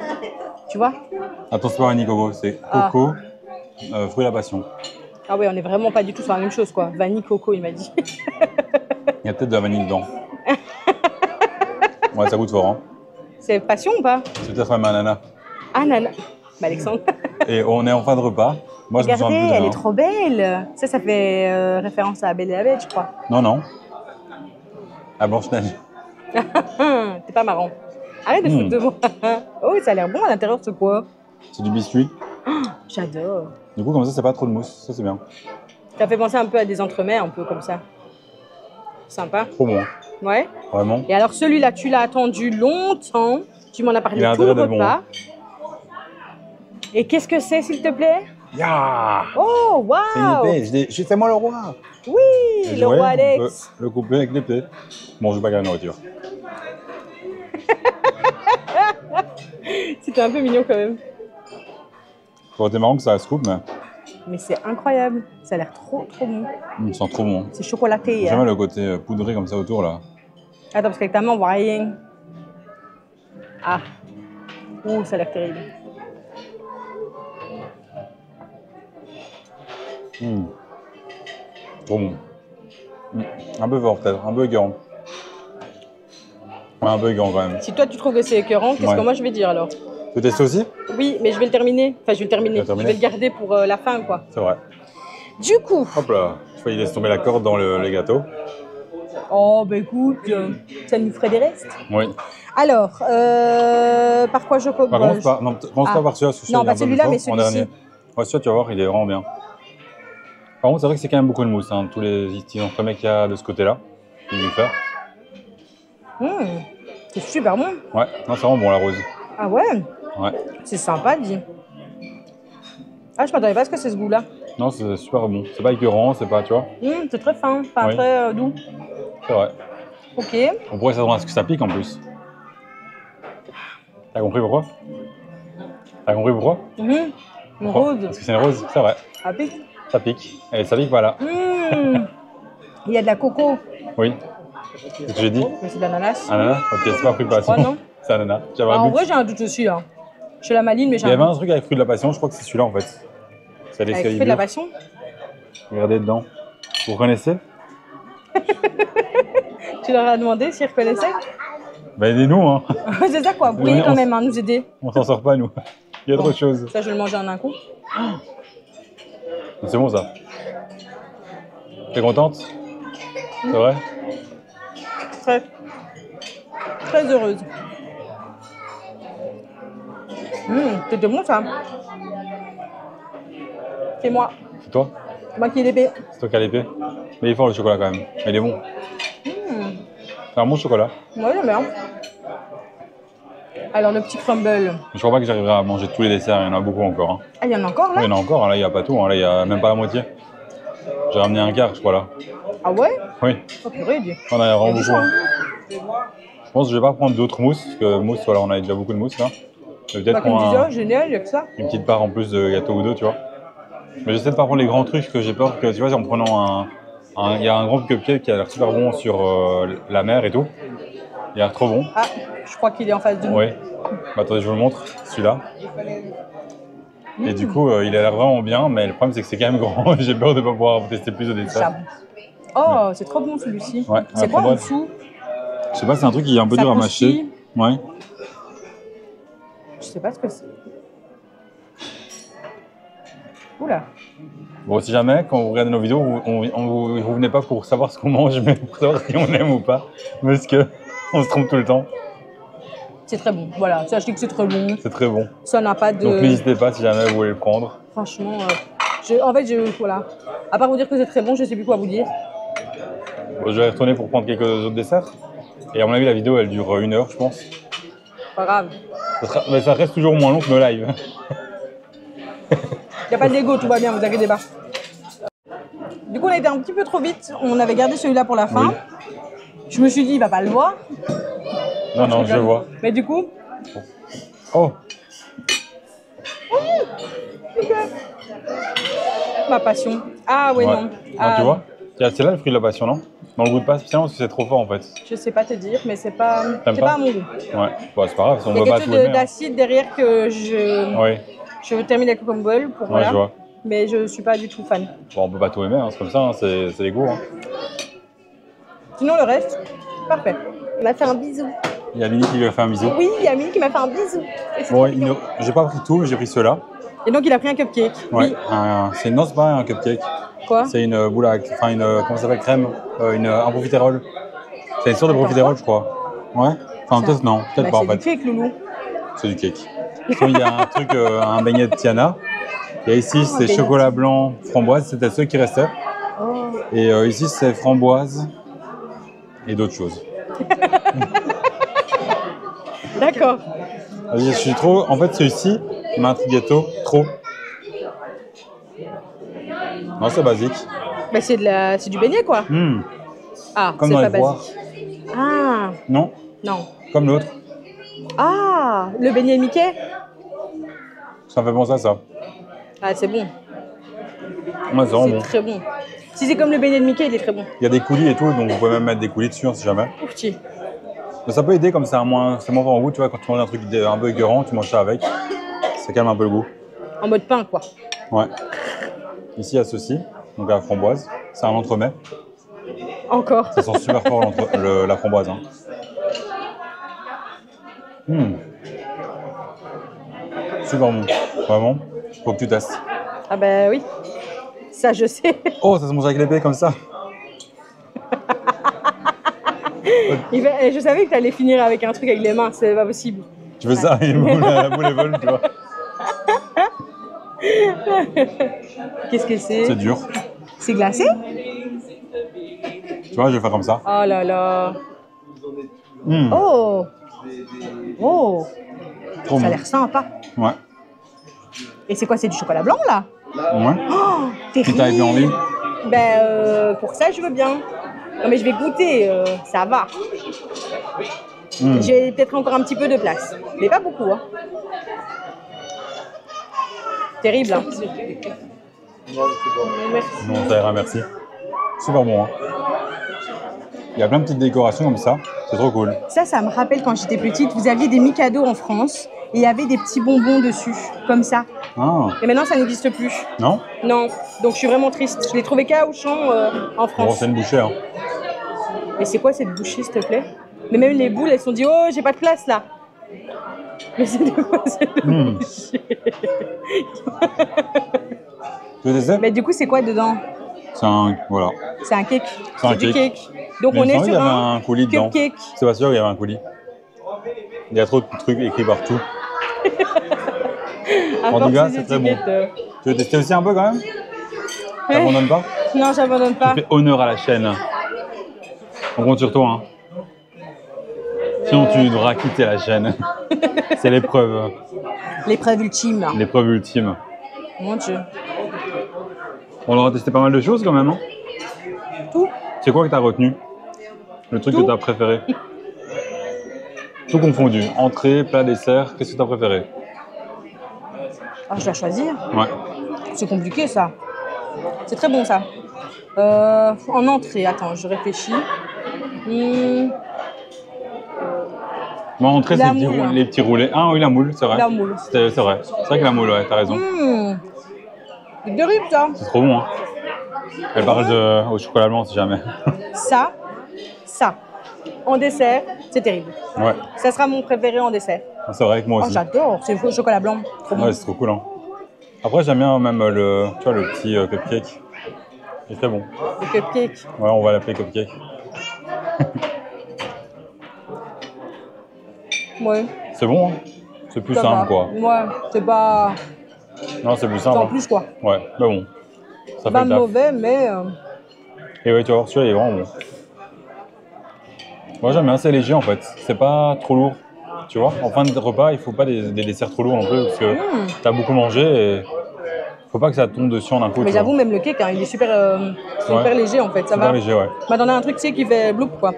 [SPEAKER 2] Tu vois?
[SPEAKER 1] Attends, c'est pas vanille coco, c'est
[SPEAKER 2] Ah.
[SPEAKER 1] coco, fruit à la passion.
[SPEAKER 2] Ah ouais, on est vraiment pas du tout sur la même chose, quoi. Vanille coco, il m'a dit.
[SPEAKER 1] Il y a peut-être de la vanille dedans. Ouais, ça goûte fort. Hein.
[SPEAKER 2] C'est passion ou pas?
[SPEAKER 1] C'est peut-être même un ananas.
[SPEAKER 2] Ananas. Bah, Alexandre.
[SPEAKER 1] Et on est en fin de repas. Moi, je me sens
[SPEAKER 2] Regardez,
[SPEAKER 1] plus de
[SPEAKER 2] elle
[SPEAKER 1] rien.
[SPEAKER 2] est trop belle. Ça fait référence à Belle et la Bête, je crois.
[SPEAKER 1] Non, non. À Blanche-Neige.
[SPEAKER 2] T'es pas marrant. Arrête de foutre de moi. Oh, ça a l'air bon à l'intérieur, c'est quoi?
[SPEAKER 1] C'est du biscuit.
[SPEAKER 2] J'adore.
[SPEAKER 1] Du coup, comme ça, c'est pas trop de mousse. Ça, c'est bien.
[SPEAKER 2] Ça fait penser un peu à des entremets, un peu comme ça. Sympa.
[SPEAKER 1] Trop bon.
[SPEAKER 2] Ouais.
[SPEAKER 1] Vraiment.
[SPEAKER 2] Et alors, celui-là, tu l'as attendu longtemps. Tu m'en as parlé
[SPEAKER 1] Il a
[SPEAKER 2] tout le
[SPEAKER 1] intérêt d'être
[SPEAKER 2] repas. Et qu'est-ce que c'est, s'il te plaît?
[SPEAKER 1] Ya
[SPEAKER 2] Oh,
[SPEAKER 1] C'est une
[SPEAKER 2] waouh!
[SPEAKER 1] épée. C'est moi le roi.
[SPEAKER 2] Oui,
[SPEAKER 1] Et
[SPEAKER 2] le
[SPEAKER 1] ouais,
[SPEAKER 2] roi
[SPEAKER 1] on
[SPEAKER 2] Alex.
[SPEAKER 1] peut le couper avec l'épée. Bon, je veux pas gagner la nourriture.
[SPEAKER 2] C'était un peu mignon quand même.
[SPEAKER 1] Ça aurait été marrant que ça se coupe, mais
[SPEAKER 2] Mais c'est incroyable. Ça a l'air trop, trop bon.
[SPEAKER 1] il sent trop bon.
[SPEAKER 2] C'est chocolaté.
[SPEAKER 1] J'aime
[SPEAKER 2] Hein.
[SPEAKER 1] le côté poudré comme ça autour là.
[SPEAKER 2] Attends, parce qu'avec ta main, on voit rien. Ah. Ouh, ça a l'air terrible.
[SPEAKER 1] Trop bon. Un peu fort peut-être, un peu écœurant. Ouais, un peu écœurant quand même.
[SPEAKER 2] Si toi, tu trouves que c'est écœurant, qu'est-ce
[SPEAKER 1] Ouais.
[SPEAKER 2] que moi, je vais dire alors?
[SPEAKER 1] Tu veux tester aussi?
[SPEAKER 2] Oui, mais je vais le terminer. Enfin, je vais le terminer.
[SPEAKER 1] Tu vas terminer
[SPEAKER 2] Je vais le garder pour la fin, quoi.
[SPEAKER 1] C'est vrai.
[SPEAKER 2] Du coup.
[SPEAKER 1] Hop là, je failli laisser tomber la corde dans les gâteaux.
[SPEAKER 2] Oh, bah écoute, ça nous ferait des restes.
[SPEAKER 1] Oui.
[SPEAKER 2] Alors, par quoi je
[SPEAKER 1] Par
[SPEAKER 2] commence?
[SPEAKER 1] contre, commence
[SPEAKER 2] Ah.
[SPEAKER 1] pas par celui-là, parce que
[SPEAKER 2] Non,
[SPEAKER 1] celui-là,
[SPEAKER 2] pas
[SPEAKER 1] il est un peu
[SPEAKER 2] celui-là,
[SPEAKER 1] plus
[SPEAKER 2] mais
[SPEAKER 1] fort, en
[SPEAKER 2] celui-ci.
[SPEAKER 1] dernier. Ouais, celui-là, tu vas voir, il est vraiment bien. Par contre, c'est vrai que c'est quand même beaucoup de mousse. Hein. Tous les petits entremets qu'il y a de ce côté-là, il veut faire.
[SPEAKER 2] C'est super bon.
[SPEAKER 1] Ouais, non, c'est vraiment bon la rose.
[SPEAKER 2] Ah ouais?
[SPEAKER 1] Ouais.
[SPEAKER 2] C'est sympa, dis. Ah, je m'attendais pas à ce que c'est ce goût-là.
[SPEAKER 1] Non, c'est super bon. C'est pas écœurant, c'est pas, tu vois.
[SPEAKER 2] C'est très fin, enfin
[SPEAKER 1] Oui.
[SPEAKER 2] très doux.
[SPEAKER 1] C'est vrai.
[SPEAKER 2] Ok.
[SPEAKER 1] On pourrait s'attendre à ce que ça pique en plus. T'as compris pourquoi? T'as compris pourquoi?
[SPEAKER 2] Une
[SPEAKER 1] Pourquoi?
[SPEAKER 2] rose.
[SPEAKER 1] Parce que c'est une rose, c'est vrai.
[SPEAKER 2] Ah, pique.
[SPEAKER 1] Ça pique. Et ça pique pas là.
[SPEAKER 2] Il y a de la coco.
[SPEAKER 1] Oui. C'est ce que j'ai dit.
[SPEAKER 2] Mais c'est de l'ananas.
[SPEAKER 1] Ananas? Ok, c'est pas fruit de passion.
[SPEAKER 2] Oh non.
[SPEAKER 1] C'est ananas. J'avais
[SPEAKER 2] Ah,
[SPEAKER 1] un
[SPEAKER 2] en
[SPEAKER 1] doute.
[SPEAKER 2] vrai, j'ai un doute aussi là. Je suis la maline, mais j'ai
[SPEAKER 1] Il y
[SPEAKER 2] un
[SPEAKER 1] avait un
[SPEAKER 2] doute.
[SPEAKER 1] truc avec fruit de la passion, je crois que c'est celui-là en fait. C'est
[SPEAKER 2] Avec
[SPEAKER 1] l'escalier.
[SPEAKER 2] fruit de la passion.
[SPEAKER 1] Regardez dedans. Vous reconnaissez?
[SPEAKER 2] Tu leur as demandé s'ils reconnaissaient.
[SPEAKER 1] Bah aidez-nous, hein.
[SPEAKER 2] C'est ça quoi, brouiller quand même, hein, nous aider.
[SPEAKER 1] On s'en sort pas nous. Il y a trop de choses.
[SPEAKER 2] Ça, je vais le manger en un coup.
[SPEAKER 1] C'est bon ça. T'es contente? C'est vrai?
[SPEAKER 2] Très, très heureuse. C'était bon ça. C'est moi.
[SPEAKER 1] C'est toi?
[SPEAKER 2] C'est moi qui ai l'épée.
[SPEAKER 1] C'est toi qui as l'épée? Mais il est fort le chocolat quand même. Mais il est bon. C'est un bon chocolat.
[SPEAKER 2] Moi, j'aime bien. Alors, le petit crumble.
[SPEAKER 1] Je crois pas que j'arriverai à manger tous les desserts, il y en a beaucoup encore. Hein.
[SPEAKER 2] Ah, il y en a encore là?
[SPEAKER 1] Il y en a encore, hein. Là il n'y a pas tout, hein. Là il n'y a même pas la moitié. J'ai ramené un quart, je crois là.
[SPEAKER 2] Ah ouais?
[SPEAKER 1] Oui,
[SPEAKER 2] Oh purée, Dieu.
[SPEAKER 1] on a vraiment
[SPEAKER 2] Il y a du
[SPEAKER 1] beaucoup.
[SPEAKER 2] choix, hein.
[SPEAKER 1] Je pense que je vais pas prendre d'autres mousses, parce que mousse, voilà, on a déjà beaucoup de mousse là. Je vais peut-être
[SPEAKER 2] Bah, comme
[SPEAKER 1] prendre
[SPEAKER 2] disais, oh, génial, il y a que ça.
[SPEAKER 1] une petite part en plus de gâteau ou deux, tu vois. Mais j'essaie de pas prendre les grands trucs, parce que j'ai peur que, tu vois, en prenant il y a un grand cupcake qui a l'air super bon sur la mer et tout. Il a l'air trop bon.
[SPEAKER 2] Ah, je crois qu'il est en face de nous.
[SPEAKER 1] Oui. Bah, attendez, je vous le montre, celui-là. Et du coup, il a l'air vraiment bien, mais le problème c'est que c'est quand même grand. J'ai peur de ne pas pouvoir tester plus de desserts.
[SPEAKER 2] J'avoue. Oh, c'est trop bon celui-ci.
[SPEAKER 1] Ouais,
[SPEAKER 2] C'est
[SPEAKER 1] la
[SPEAKER 2] quoi en
[SPEAKER 1] framboise.
[SPEAKER 2] dessous?
[SPEAKER 1] Je sais pas, c'est un truc qui est un peu
[SPEAKER 2] Ça
[SPEAKER 1] dur à
[SPEAKER 2] croustille.
[SPEAKER 1] mâcher. Ouais.
[SPEAKER 2] Je sais pas ce que c'est. Oula.
[SPEAKER 1] Bon, si jamais, quand vous regardez nos vidéos, vous venez pas pour savoir ce qu'on mange, mais pour savoir si on aime ou pas. Parce que on se trompe tout le temps.
[SPEAKER 2] C'est très bon. Voilà, sachez que c'est très bon.
[SPEAKER 1] C'est très bon.
[SPEAKER 2] Ça n'a pas de.
[SPEAKER 1] Donc n'hésitez pas si jamais vous voulez le prendre.
[SPEAKER 2] Franchement, voilà. À part vous dire que c'est très bon, je sais plus quoi vous dire.
[SPEAKER 1] Bon, je vais retourner pour prendre quelques autres desserts. Et à mon avis, la vidéo, elle dure 1 heure, je pense.
[SPEAKER 2] Pas grave.
[SPEAKER 1] Mais ça reste toujours moins long que nos lives.
[SPEAKER 2] Il n'y a pas d'ego, tout va bien, vous inquiétez pas. Du coup, on a été un petit peu trop vite. On avait gardé celui-là pour la fin.
[SPEAKER 1] Oui.
[SPEAKER 2] Je me suis dit, il va pas le voir.
[SPEAKER 1] Non, non, je vois.
[SPEAKER 2] Mais du coup,
[SPEAKER 1] Oh,
[SPEAKER 2] ma passion. Ah ouais,
[SPEAKER 1] ouais.
[SPEAKER 2] non.
[SPEAKER 1] Non,
[SPEAKER 2] Ah,
[SPEAKER 1] tu vois, c'est là le fruit de la passion, non? Dans le goût de pas spécialement parce que c'est trop fort en fait.
[SPEAKER 2] Je sais pas te dire, mais c'est pas
[SPEAKER 1] T'aimes pas
[SPEAKER 2] à mon goût.
[SPEAKER 1] Ouais, bon, c'est pas grave, si on
[SPEAKER 2] Il y a
[SPEAKER 1] veut pas
[SPEAKER 2] quelque
[SPEAKER 1] tout
[SPEAKER 2] chose
[SPEAKER 1] aimer. Hein.
[SPEAKER 2] d'acide derrière que je
[SPEAKER 1] Oui,
[SPEAKER 2] termine avec le crumble pour
[SPEAKER 1] ouais,
[SPEAKER 2] voilà.
[SPEAKER 1] je vois.
[SPEAKER 2] Mais je suis pas du tout fan.
[SPEAKER 1] Bon, on peut pas tout aimer, hein, c'est comme ça, hein, c'est les goûts. Hein.
[SPEAKER 2] Sinon, le reste, parfait. Il m'a fait un bisou.
[SPEAKER 1] Il y a Mini qui lui a fait un bisou.
[SPEAKER 2] Oui, il y a Mimi qui m'a fait un bisou. Et c'est
[SPEAKER 1] Bon,
[SPEAKER 2] trop mignon.
[SPEAKER 1] j'ai pas pris tout, mais j'ai pris ceux-là.
[SPEAKER 2] Et donc, il a pris un cupcake.
[SPEAKER 1] Ouais,
[SPEAKER 2] Oui.
[SPEAKER 1] non, c'est pas un cupcake.
[SPEAKER 2] Quoi?
[SPEAKER 1] C'est une boule à, enfin comment ça s'appelle, crème, un profiterole. C'est une sorte de profiterole, je crois. Ouais. Enfin, peut-être non, peut-être pas en
[SPEAKER 2] C'est
[SPEAKER 1] fait.
[SPEAKER 2] du cake, loulou.
[SPEAKER 1] C'est du cake. Sinon, il y a un truc, un beignet de Tiana. Et ici, c'est
[SPEAKER 2] beignet.
[SPEAKER 1] chocolat blanc, framboise, c'était ceux qui restaient.
[SPEAKER 2] Oh.
[SPEAKER 1] Et ici, c'est framboise et d'autres choses.
[SPEAKER 2] D'accord.
[SPEAKER 1] Je suis trop. En fait, celui-ci m'intrigue gâteau trop. Non, c'est basique.
[SPEAKER 2] Bah, c'est du beignet, quoi. Ah,
[SPEAKER 1] Comme
[SPEAKER 2] c'est
[SPEAKER 1] dans
[SPEAKER 2] pas
[SPEAKER 1] les poires.
[SPEAKER 2] basique. Ah,
[SPEAKER 1] Non,
[SPEAKER 2] non.
[SPEAKER 1] comme l'autre.
[SPEAKER 2] Ah, le beignet Mickey.
[SPEAKER 1] Ça me fait penser à ça.
[SPEAKER 2] Ah, c'est bon.
[SPEAKER 1] Ouais, c'est vraiment
[SPEAKER 2] C'est
[SPEAKER 1] bon.
[SPEAKER 2] très bon. Si c'est comme le beignet de Mickey, il est très bon.
[SPEAKER 1] Il y a des coulis et tout, donc vous pouvez même mettre des coulis dessus, hein, si jamais.
[SPEAKER 2] Ouf, petit.
[SPEAKER 1] Mais ça peut aider comme c'est moins fort en goût, tu vois, quand tu manges un truc un peu écœurant, tu manges ça avec. Ça calme un peu le goût.
[SPEAKER 2] En mode pain, quoi.
[SPEAKER 1] Ouais. Ici, il y a ceci, donc la framboise. C'est un entremets.
[SPEAKER 2] Encore.
[SPEAKER 1] Ça sent super fort la framboise. Hein. Super bon. Vraiment, faut que tu testes.
[SPEAKER 2] Ah bah oui. Ça, je sais.
[SPEAKER 1] Oh, ça se mange avec l'épée comme ça.
[SPEAKER 2] Je savais que tu allais finir avec un truc avec les mains, c'est pas possible.
[SPEAKER 1] Tu veux ça, la boule est bonne, tu vois.
[SPEAKER 2] Qu'est-ce que c'est?
[SPEAKER 1] C'est dur.
[SPEAKER 2] C'est glacé?
[SPEAKER 1] Tu vois, je vais faire comme ça.
[SPEAKER 2] Oh là là.
[SPEAKER 1] Mmh.
[SPEAKER 2] Oh. Oh.
[SPEAKER 1] Trop
[SPEAKER 2] Ça a
[SPEAKER 1] bon.
[SPEAKER 2] l'air sympa.
[SPEAKER 1] Ouais.
[SPEAKER 2] Et c'est quoi? C'est du chocolat blanc là?
[SPEAKER 1] Ouais.
[SPEAKER 2] Oh,
[SPEAKER 1] Qui t'a bien envie?
[SPEAKER 2] Ben, pour ça, je veux bien. Non, mais je vais goûter, ça va.
[SPEAKER 1] Mmh.
[SPEAKER 2] J'ai peut-être encore un petit peu de place, mais pas beaucoup. Hein. Terrible. Hein.
[SPEAKER 1] Non, ça ira, merci. Super bon. Hein. Il y a plein de petites décorations comme ça. C'est trop cool.
[SPEAKER 2] Ça me rappelle quand j'étais petite, vous aviez des Mikado en France et il y avait des petits bonbons dessus, comme ça.
[SPEAKER 1] Ah.
[SPEAKER 2] Et maintenant, ça n'existe plus.
[SPEAKER 1] Non?
[SPEAKER 2] Non, donc je suis vraiment triste. Je l'ai trouvé qu'à Auchan en
[SPEAKER 1] Bon,
[SPEAKER 2] France.
[SPEAKER 1] c'est une bouchée. Hein.
[SPEAKER 2] Mais c'est quoi cette bouchée, s'il te plaît? Mais même les boules, elles se sont dit, oh, j'ai pas de place là. Mais c'est de quoi cette bouchée?
[SPEAKER 1] Tu veux tester?
[SPEAKER 2] Mais du coup, c'est quoi dedans?
[SPEAKER 1] C'est un... Voilà.
[SPEAKER 2] C'est un cake.
[SPEAKER 1] C'est un
[SPEAKER 2] du
[SPEAKER 1] cake.
[SPEAKER 2] cake. Donc
[SPEAKER 1] Mais
[SPEAKER 2] on
[SPEAKER 1] il me
[SPEAKER 2] est
[SPEAKER 1] semble qu'il y
[SPEAKER 2] sur
[SPEAKER 1] avait
[SPEAKER 2] un
[SPEAKER 1] un coulis dedans.
[SPEAKER 2] cupcake.
[SPEAKER 1] C'est pas sûr qu'il y avait un coulis. Il y a trop de trucs écrits partout. En tout cas, c'est très bon. Tu veux tester aussi un peu quand même? T'abandonnes pas?
[SPEAKER 2] Non, j'abandonne pas.
[SPEAKER 1] Tu fais honneur à la chaîne. On compte sur toi. Hein. Sinon, tu devras quitter la chaîne. C'est l'épreuve.
[SPEAKER 2] L'épreuve ultime. Là.
[SPEAKER 1] L'épreuve ultime.
[SPEAKER 2] Mon Dieu.
[SPEAKER 1] On aura testé pas mal de choses quand même. Hein.
[SPEAKER 2] Tout.
[SPEAKER 1] C'est quoi que t'as retenu? Le truc
[SPEAKER 2] Tout.
[SPEAKER 1] que t'as préféré? Tout confondu. Entrée, plat, dessert. Qu'est-ce que t'as préféré?
[SPEAKER 2] Ah, je dois choisir.
[SPEAKER 1] Ouais.
[SPEAKER 2] C'est compliqué ça. C'est très bon ça. En entrée, attends, je réfléchis.
[SPEAKER 1] Moi, entrée,
[SPEAKER 2] La
[SPEAKER 1] c'est
[SPEAKER 2] moule.
[SPEAKER 1] les petits roulés. Ah oui, la moule, c'est vrai.
[SPEAKER 2] La moule.
[SPEAKER 1] C'est vrai. C'est vrai que la moule, ouais, t'as raison.
[SPEAKER 2] C'est de rip ça.
[SPEAKER 1] C'est trop bon. Hein. Elle parle au chocolat blanc si jamais.
[SPEAKER 2] Ça. En dessert, c'est terrible.
[SPEAKER 1] Ouais.
[SPEAKER 2] Ça sera mon préféré en dessert.
[SPEAKER 1] C'est vrai que moi
[SPEAKER 2] Oh,
[SPEAKER 1] aussi.
[SPEAKER 2] j'adore, c'est le chocolat blanc. Trop bon.
[SPEAKER 1] Ouais, c'est trop cool. Hein. Après, j'aime bien même le petit cupcake. Il est très bon.
[SPEAKER 2] Le cupcake.
[SPEAKER 1] Ouais, on va l'appeler cupcake.
[SPEAKER 2] Ouais.
[SPEAKER 1] C'est bon, hein. C'est plus
[SPEAKER 2] Ça
[SPEAKER 1] simple,
[SPEAKER 2] va.
[SPEAKER 1] quoi.
[SPEAKER 2] Ouais, c'est pas.
[SPEAKER 1] Non, c'est plus
[SPEAKER 2] C'est
[SPEAKER 1] simple.
[SPEAKER 2] en plus quoi.
[SPEAKER 1] Ouais, mais bon. Ça
[SPEAKER 2] Pas
[SPEAKER 1] fait le taf.
[SPEAKER 2] mauvais, mais.
[SPEAKER 1] Et ouais, tu vois, celui-là, il est vraiment bon. Moi, j'aime bien, c'est léger en fait. C'est pas trop lourd. Tu vois, en fin de repas, il faut pas des desserts trop lourds non plus parce que t'as beaucoup mangé et faut pas que ça tombe dessus en un coup.
[SPEAKER 2] Mais
[SPEAKER 1] tu
[SPEAKER 2] j'avoue,
[SPEAKER 1] vois.
[SPEAKER 2] même le cake, hein, il est super léger en fait. Ça
[SPEAKER 1] Super
[SPEAKER 2] va.
[SPEAKER 1] léger, ouais.
[SPEAKER 2] M'a donné un truc, tu sais, qui fait bloup quoi.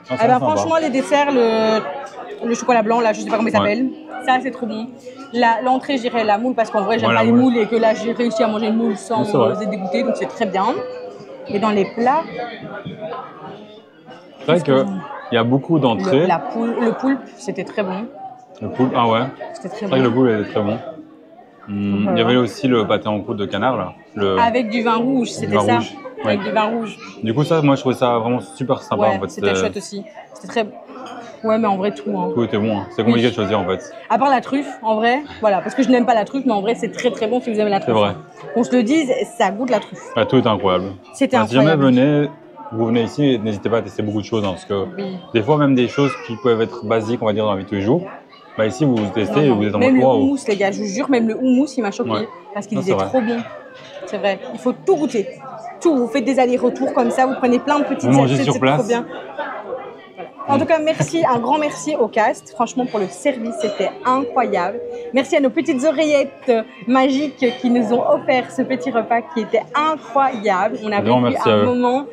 [SPEAKER 1] Ah,
[SPEAKER 2] Eh ben,
[SPEAKER 1] sympa.
[SPEAKER 2] franchement, les desserts, le chocolat blanc, là, je sais pas comment il s'appelle. Ça, c'est trop bon. L'entrée, je dirais la moule parce qu'en vrai, j'aime
[SPEAKER 1] Ouais,
[SPEAKER 2] pas
[SPEAKER 1] la
[SPEAKER 2] les
[SPEAKER 1] moule.
[SPEAKER 2] moules et que là, j'ai réussi à manger une moule sans
[SPEAKER 1] Oui, c'est vrai.
[SPEAKER 2] être dégoûtée, donc c'est très bien. Et dans les plats,
[SPEAKER 1] C'est vrai qu'il y a beaucoup d'entrées.
[SPEAKER 2] le poulpe, c'était très bon.
[SPEAKER 1] Le poulpe, ah ouais.
[SPEAKER 2] C'était très
[SPEAKER 1] C'est vrai que
[SPEAKER 2] bon.
[SPEAKER 1] le poulpe était très bon. Il y avait aussi le pâté en croûte de canard là.
[SPEAKER 2] Avec du vin rouge, c'était
[SPEAKER 1] vin
[SPEAKER 2] ça.
[SPEAKER 1] rouge,
[SPEAKER 2] Avec
[SPEAKER 1] ouais.
[SPEAKER 2] du vin rouge.
[SPEAKER 1] Du coup, ça, moi, je trouvais ça vraiment super sympa
[SPEAKER 2] Ouais,
[SPEAKER 1] en fait.
[SPEAKER 2] c'était chouette aussi. C'était très. Ouais, mais en vrai, tout. Hein.
[SPEAKER 1] Tout était bon. Hein. C'est compliqué de choisir en fait.
[SPEAKER 2] À part la truffe, en vrai, voilà, parce que je n'aime pas la truffe, mais en vrai, c'est très très bon si vous aimez la truffe.
[SPEAKER 1] C'est vrai.
[SPEAKER 2] Qu'on se le dise, ça goûte la truffe.
[SPEAKER 1] Ah, tout était incroyable.
[SPEAKER 2] C'était
[SPEAKER 1] Si jamais
[SPEAKER 2] incroyable.
[SPEAKER 1] vous venez ici, n'hésitez pas à tester beaucoup de choses hein, parce que
[SPEAKER 2] Oui.
[SPEAKER 1] des fois, même des choses qui peuvent être basiques, on va dire, dans la vie de tous les jours, bah ici, vous testez et
[SPEAKER 2] Non,
[SPEAKER 1] vous êtes en
[SPEAKER 2] même
[SPEAKER 1] mode
[SPEAKER 2] le
[SPEAKER 1] waouh.
[SPEAKER 2] houmous, les gars, je vous jure, même le houmous, il m'a choqué.
[SPEAKER 1] Ouais.
[SPEAKER 2] Parce qu'il
[SPEAKER 1] Non,
[SPEAKER 2] était
[SPEAKER 1] c'est vrai.
[SPEAKER 2] trop bon. C'est vrai. Il faut tout goûter. Tout. Vous faites des allers-retours comme ça, vous prenez plein de petites
[SPEAKER 1] Vous mangez
[SPEAKER 2] assiettes,
[SPEAKER 1] sur
[SPEAKER 2] c'est
[SPEAKER 1] place.
[SPEAKER 2] trop bien. En tout cas, merci, un grand merci au cast. Franchement, pour le service, c'était incroyable. Merci à nos petites oreillettes magiques qui nous ont offert ce petit repas qui était incroyable. On a
[SPEAKER 1] Vraiment,
[SPEAKER 2] vécu
[SPEAKER 1] merci à
[SPEAKER 2] un
[SPEAKER 1] eux.
[SPEAKER 2] moment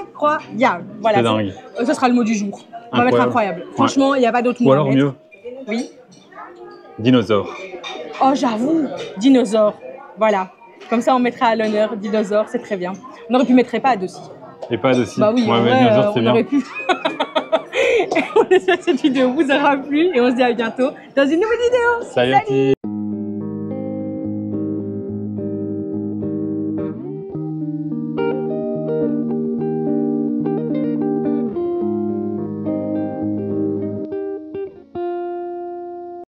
[SPEAKER 2] incroyable. Voilà,
[SPEAKER 1] C'est dingue.
[SPEAKER 2] ce sera le mot du jour. On va mettre incroyable. Franchement, il n'y a pas d'autre mot.
[SPEAKER 1] Ou
[SPEAKER 2] à
[SPEAKER 1] alors
[SPEAKER 2] mettre.
[SPEAKER 1] mieux,
[SPEAKER 2] Oui.
[SPEAKER 1] dinosaure.
[SPEAKER 2] Oh, j'avoue, dinosaure. Voilà. Comme ça, on mettra à l'honneur dinosaure, c'est très bien. On aurait pu mettre EHPAD aussi.
[SPEAKER 1] Et pas de si.
[SPEAKER 2] Bah oui,
[SPEAKER 1] ouais,
[SPEAKER 2] en
[SPEAKER 1] mais
[SPEAKER 2] vrai,
[SPEAKER 1] dinosaure, c'est
[SPEAKER 2] on
[SPEAKER 1] bien.
[SPEAKER 2] aurait pu. On espère que cette vidéo vous aura plu et on se dit à bientôt dans une nouvelle vidéo.
[SPEAKER 1] Salut.